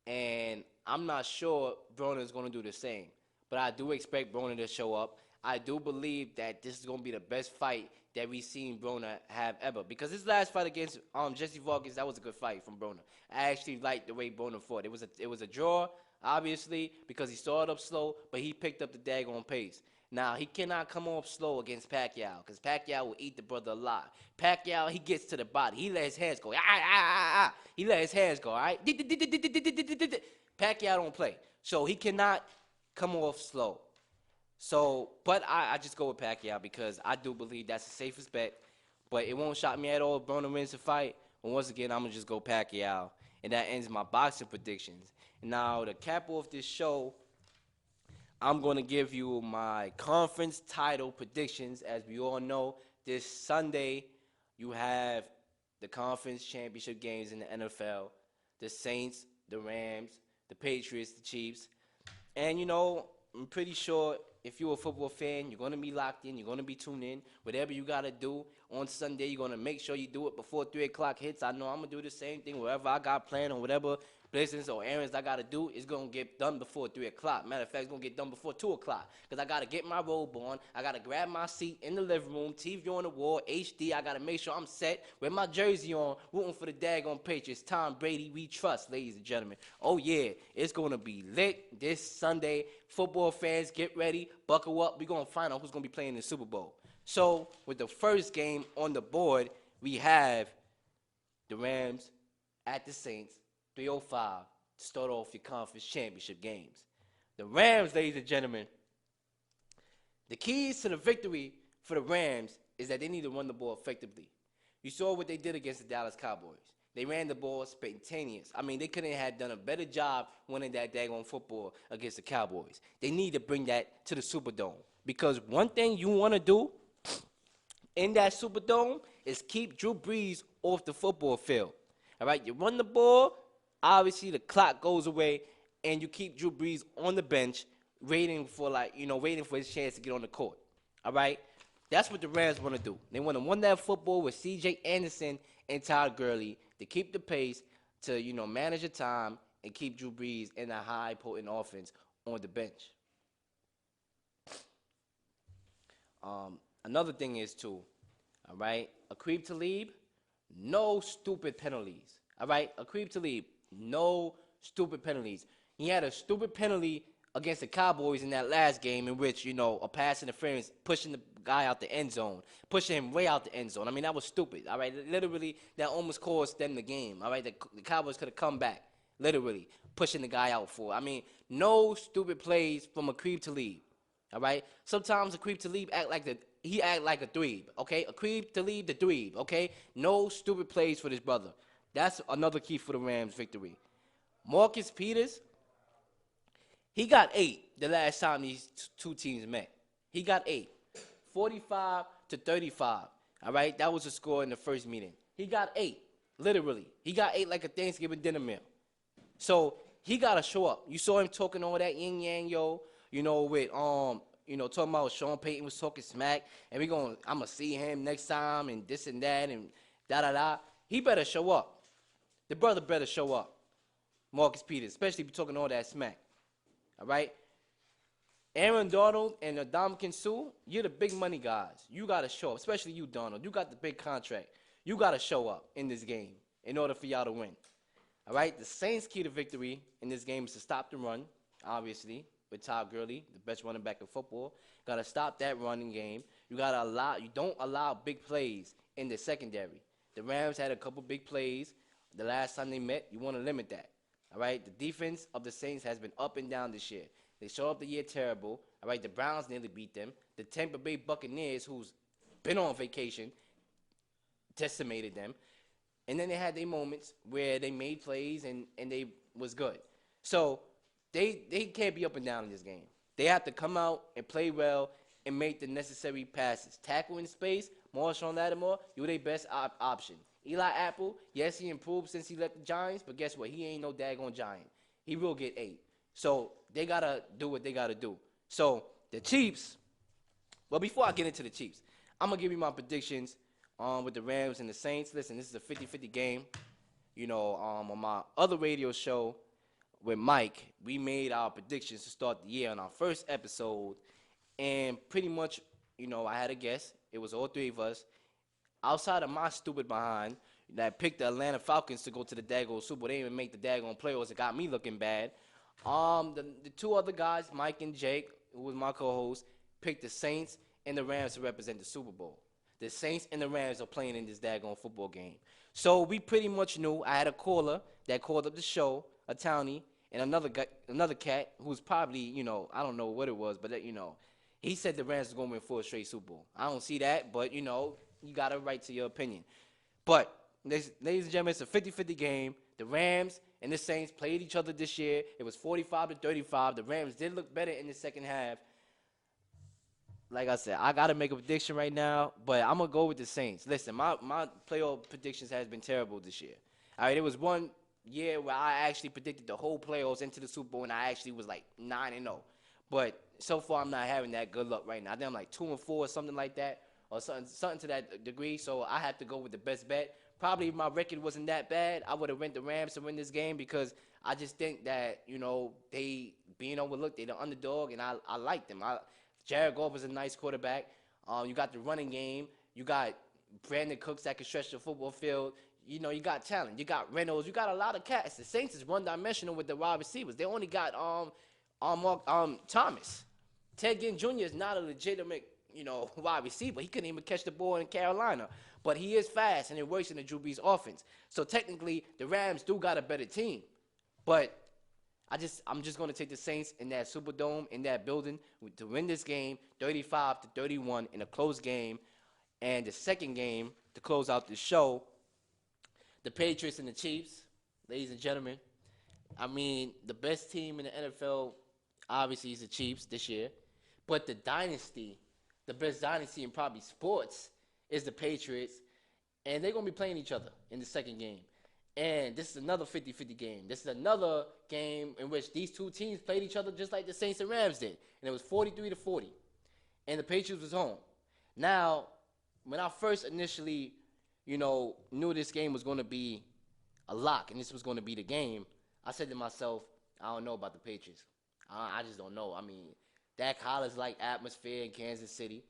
A: and I'm not sure Broner is going to do the same. But I do expect Broner to show up. I do believe that this is going to be the best fight that we've seen Broner have ever. Because his last fight against Jesse Vargas, that was a good fight from Broner. I actually liked the way Broner fought. It was a draw, obviously, because he started up slow, but he picked up the daggone pace. Now, he cannot come off slow against Pacquiao, because Pacquiao will eat the brother alive. Pacquiao, he gets to the body. He let his hands go. He let his hands go, all right? Pacquiao don't play. So he cannot come off slow. So, but I just go with Pacquiao because I do believe that's the safest bet. But it won't shock me at all if Broner wins the fight. But once again, I'm going to just go Pacquiao. And that ends my boxing predictions. Now, to cap off this show, I'm going to give you my conference title predictions. As we all know, this Sunday, you have the conference championship games in the NFL. The Saints, the Rams, the Patriots, the Chiefs. And, I'm pretty sure if you're a football fan, you're going to be locked in. You're going to be tuned in. Whatever you got to do on Sunday, you're going to make sure you do it before 3 o'clock hits. I know I'm going to do the same thing. Whatever I got planned or whatever business or errands I got to do, it's going to get done before 3 o'clock. Matter of fact, it's going to get done before 2 o'clock because I got to get my robe on. I got to grab my seat in the living room, TV on the wall, HD. I got to make sure I'm set with my jersey on, rooting for the daggone Patriots. Tom Brady, we trust, ladies and gentlemen. Oh, yeah, it's going to be lit this Sunday. Football fans, get ready, buckle up. We're going to find out who's going to be playing in the Super Bowl. So, with the first game on the board, we have the Rams at the Saints, 3:05 to start off your conference championship games. The Rams, ladies and gentlemen, the keys to the victory for the Rams is that they need to run the ball effectively. You saw what they did against the Dallas Cowboys. They ran the ball spontaneous. I mean, they couldn't have done a better job winning that daggone football against the Cowboys. They need to bring that to the Superdome. Because one thing you want to do in that Superdome is keep Drew Brees off the football field. All right, you run the ball, obviously the clock goes away, and you keep Drew Brees on the bench waiting for his chance to get on the court. All right? That's what the Rams want to do. They want to win that football with C.J. Anderson and Todd Gurley to keep the pace, to, manage the time, and keep Drew Brees in a high-potent offense on the bench. Another thing is, too, all right, Aqib Talib, no stupid penalties. All right, Aqib Talib, no stupid penalties. He had a stupid penalty against the Cowboys in that last game in which, a pass interference, pushing the guy out the end zone, pushing him way out the end zone. I mean, that was stupid, all right? Literally, that almost cost them the game, all right? The Cowboys could have come back, literally, pushing the guy out for. I mean, no stupid plays from Aqib Talib, all right? Sometimes Aqib Talib act like a dweeb, okay? Aqib Talib the dweeb, okay? No stupid plays for this brother. That's another key for the Rams' victory. Marcus Peters, he got 8 the last time these two teams met. He got 8. 45-35. All right? That was the score in the first meeting. He got 8, literally. He got 8 like a Thanksgiving dinner meal. So
B: he gotta show up. You saw him talking all that yin yang yo, with talking about Sean Payton was talking smack, and I'm gonna see him next time and this and that and da da da. He better show up. The brother better show up. Marcus Peters, especially if you're talking all that smack. All right. Aaron Donald and Ndamukong Suh, you're the big money guys. You gotta show up, especially you, Donald. You got the big contract. You gotta show up in this game in order for y'all to win. All right, the Saints' key to victory in this game is to stop the run, obviously, with Todd Gurley, the best running back in football. Got to stop that running game. You don't allow big plays in the secondary. The Rams had a couple big plays the last time they met. You want to limit that. All right, the defense of the Saints has been up and down this year. They showed up the year terrible. All right, the Browns nearly beat them. The Tampa Bay Buccaneers, who's been on vacation, decimated them. And then they had their moments where they made plays and they was good. So they can't be up and down in this game. They have to come out and play well and make the necessary passes. Tackle in space, Marshawn Lattimore, you're their best option. Eli Apple, yes, he improved since he left the Giants, but guess what? He ain't no daggone Giant. He will get 8. So they got to do what they got to do. So the Chiefs, well, before I get into the Chiefs, I'm going to give you my predictions with the Rams and the Saints. Listen, this is a 50-50 game. On my other radio show with Mike, we made our predictions to start the year on our first episode. And pretty much, I had a guess. It was all three of us. Outside of my stupid behind that picked the Atlanta Falcons to go to the daggone Super Bowl. They didn't even make the daggone playoffs. It got me looking bad. The two other guys, Mike and Jake, who was my co-host, picked the Saints and the Rams to represent the Super Bowl. The Saints and the Rams are playing in this daggone football game. So we pretty much knew. I had a caller that called up the show, a townie, and another cat who's probably, I don't know what it was, but, he said the Rams was going to win 4 straight Super Bowl. I don't see that, but, you got a right to your opinion. But, ladies and gentlemen, it's a 50-50 game. The Rams and the Saints played each other this year. It was 45-35. The Rams did look better in the second half. Like I said, I got to make a prediction right now, but I'm going to go with the Saints. Listen, my playoff predictions has been terrible this year. All right, there was one year where I actually predicted the whole playoffs into the Super Bowl, and I actually was like 9-0. But so far, I'm not having that good luck right now. I think I'm like 2-4 or something like that, or something to that degree. So I have to go with the best bet. Probably if my record wasn't that bad, I would have went the Rams to win this game because I just think that, they being overlooked, they're the underdog, and I like them. Jared Goff is a nice quarterback. You got the running game. You got Brandon Cooks that can stretch the football field. You got talent. You got Reynolds. You got a lot of cats. The Saints is one-dimensional with the wide receivers. They only got Thomas. Ted Ginn Jr. is not a legitimate, wide receiver. He couldn't even catch the ball in Carolina. But he is fast, and it works in the Drew Brees offense. So technically, the Rams do got a better team. But I'm just going to take the Saints in that Superdome, in that building, to win this game 35-31 in a close game. And the second game, to close out the show, the Patriots and the Chiefs, ladies and gentlemen. I mean, the best team in the NFL, obviously, is the Chiefs this year. But the best dynasty in probably sports, is the Patriots. And they're going to be playing each other in the second game. And this is another 50-50 game. This is another game in which these two teams played each other just like the Saints and Rams did. And it was 43-40. And the Patriots was home. Now, when I first initially, knew this game was going to be a lock and this was going to be the game, I said to myself, I don't know about the Patriots. I just don't know. I mean, that college-like atmosphere in Kansas City,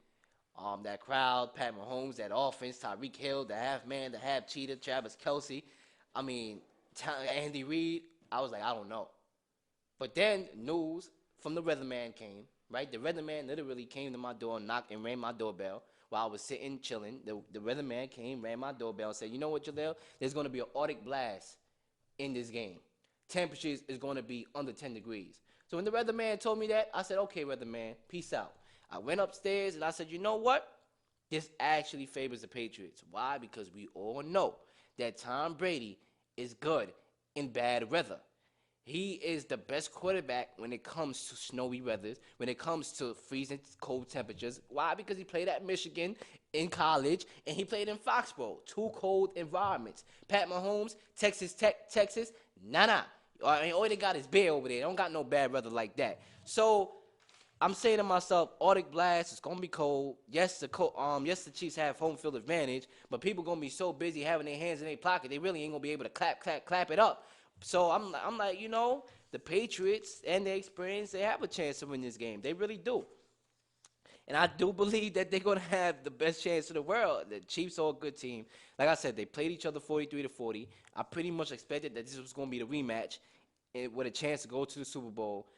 B: that crowd, Pat Mahomes, that offense, Tyreek Hill, the half man, the half cheater, Travis Kelce. I mean, Andy Reid, I was like, I don't know. But then news from the weatherman came, right? The weatherman literally came to my door, knocked, and rang my doorbell while I was sitting, chilling. The weatherman came, rang my doorbell, and said, you know what, Jaleel? There's going to be an Arctic blast in this game. Temperatures is going to be under 10 degrees. So when the weatherman told me that, I said, okay, weatherman, peace out. I went upstairs, and I said, you know what? This actually favors the Patriots. Why? Because we all know that Tom Brady is good in bad weather. He is the best quarterback when it comes to snowy weather, when it comes to freezing cold temperatures. Why? Because he played at Michigan in college, and he played in Foxborough, 2 cold environments. Pat Mahomes, Texas Tech, Texas, nah. All they got is Bear over there. They don't got no bad brother like that. So I'm saying to myself, Arctic Blast, it's gonna be cold. Yes, yes, the Chiefs have home field advantage, but people gonna be so busy having their hands in their pocket, they really ain't gonna be able to clap it up. So I'm like, the Patriots and their experience, they have a chance to win this game. They really do. And I do believe that they're gonna have the best chance in the world. The Chiefs are a good team. Like I said, they played each other 43-40. I pretty much expected that this was gonna be the rematch, with a chance to go to the Super Bowl.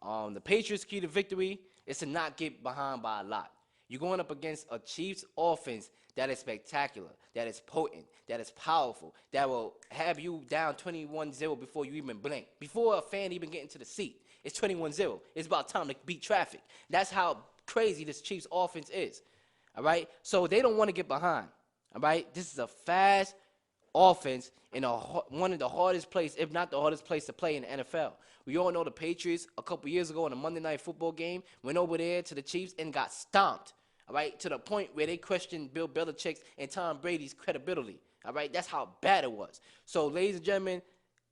B: The Patriots' key to victory is to not get behind by a lot. You're going up against a Chiefs offense that is spectacular, that is potent, that is powerful, that will have you down 21-0 before you even blink, before a fan even get into the seat. It's 21-0. It's about time to beat traffic. That's how crazy this Chiefs offense is. All right? So they don't want to get behind. All right? This is a fast offense in one of the hardest places, if not the hardest place to play in the NFL. We all know the Patriots a couple years ago in a Monday Night Football game went over there to the Chiefs and got stomped, all right, to the point where they questioned Bill Belichick's and Tom Brady's credibility. All right, that's how bad it was. So, ladies and gentlemen,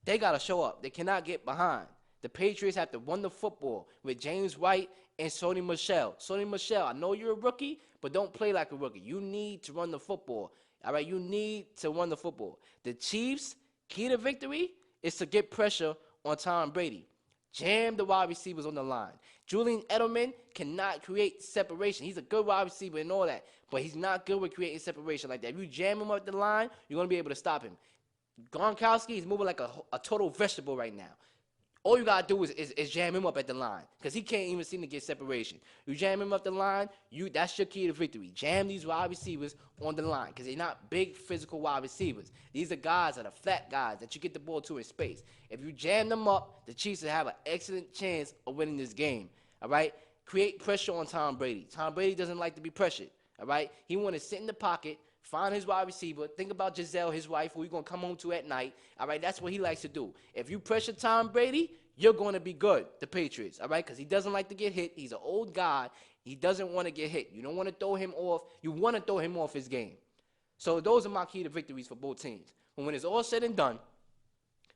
B: they got to show up. They cannot get behind. The Patriots have to run the football with James White and Sony Michel. Sony Michel, I know you're a rookie, but don't play like a rookie. You need to run the football. All right, you need to run the football. The Chiefs' key to victory is to get pressure on Tom Brady. Jam the wide receivers on the line. Julian Edelman cannot create separation. He's a good wide receiver and all that, but he's not good with creating separation like that. If you jam him up the line, you're going to be able to stop him. Gronkowski is moving like a total vegetable right now. All you got to do is jam him up at the line because he can't even seem to get separation. You jam him up the line, that's your key to victory. Jam these wide receivers on the line because they're not big physical wide receivers. These are guys that are flat guys that you get the ball to in space. If you jam them up, the Chiefs will have an excellent chance of winning this game. All right? Create pressure on Tom Brady. Tom Brady doesn't like to be pressured. All right? He want to sit in the pocket, find his wide receiver. Think about Giselle, his wife, who he's going to come home to at night. All right, that's what he likes to do. If you pressure Tom Brady, you're going to be good, the Patriots, all right, because he doesn't like to get hit. He's an old guy. He doesn't want to get hit. You don't want to throw him off. You want to throw him off his game. So those are my key to victories for both teams. But when it's all said and done,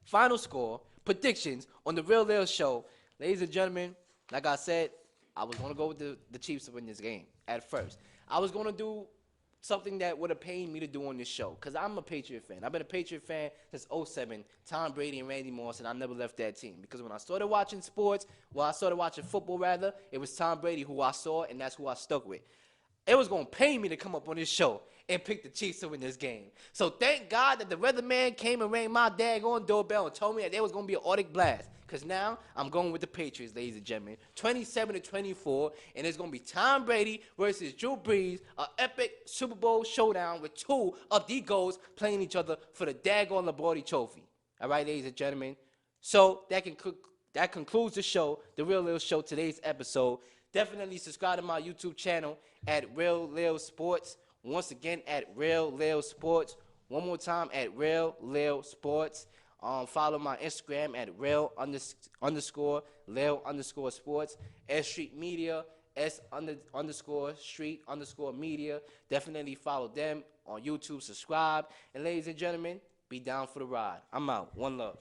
B: final score, predictions on the Real Leel Show. Ladies and gentlemen, like I said, I was going to go with the Chiefs to win this game at first. I was going to do something that would have paid me to do on this show because I'm a Patriot fan. I've been a Patriot fan since 2007, Tom Brady and Randy Moss, and I never left that team because when I started watching sports, I started watching football rather, it was Tom Brady who I saw, and that's who I stuck with. It was going to pay me to come up on this show and pick the Chiefs to win this game. So thank God that the weatherman came and rang my daggone doorbell and told me that there was going to be an Arctic blast. Because now I'm going with the Patriots, ladies and gentlemen. 27-24, and it's going to be Tom Brady versus Drew Brees, an epic Super Bowl showdown with two of the GOATs playing each other for the daggone Lombardi Trophy. All right, ladies and gentlemen. So that concludes the show, the Real Leel Show, today's episode. Definitely subscribe to my YouTube channel at Real Leel Sports. Once again, at Real Leel Sports. One more time, at Real Leel Sports. Follow my Instagram at real_Leel_sports. S.STREET Media, S_STREET_media. Definitely follow them on YouTube. Subscribe. And ladies and gentlemen, be down for the ride. I'm out. One love.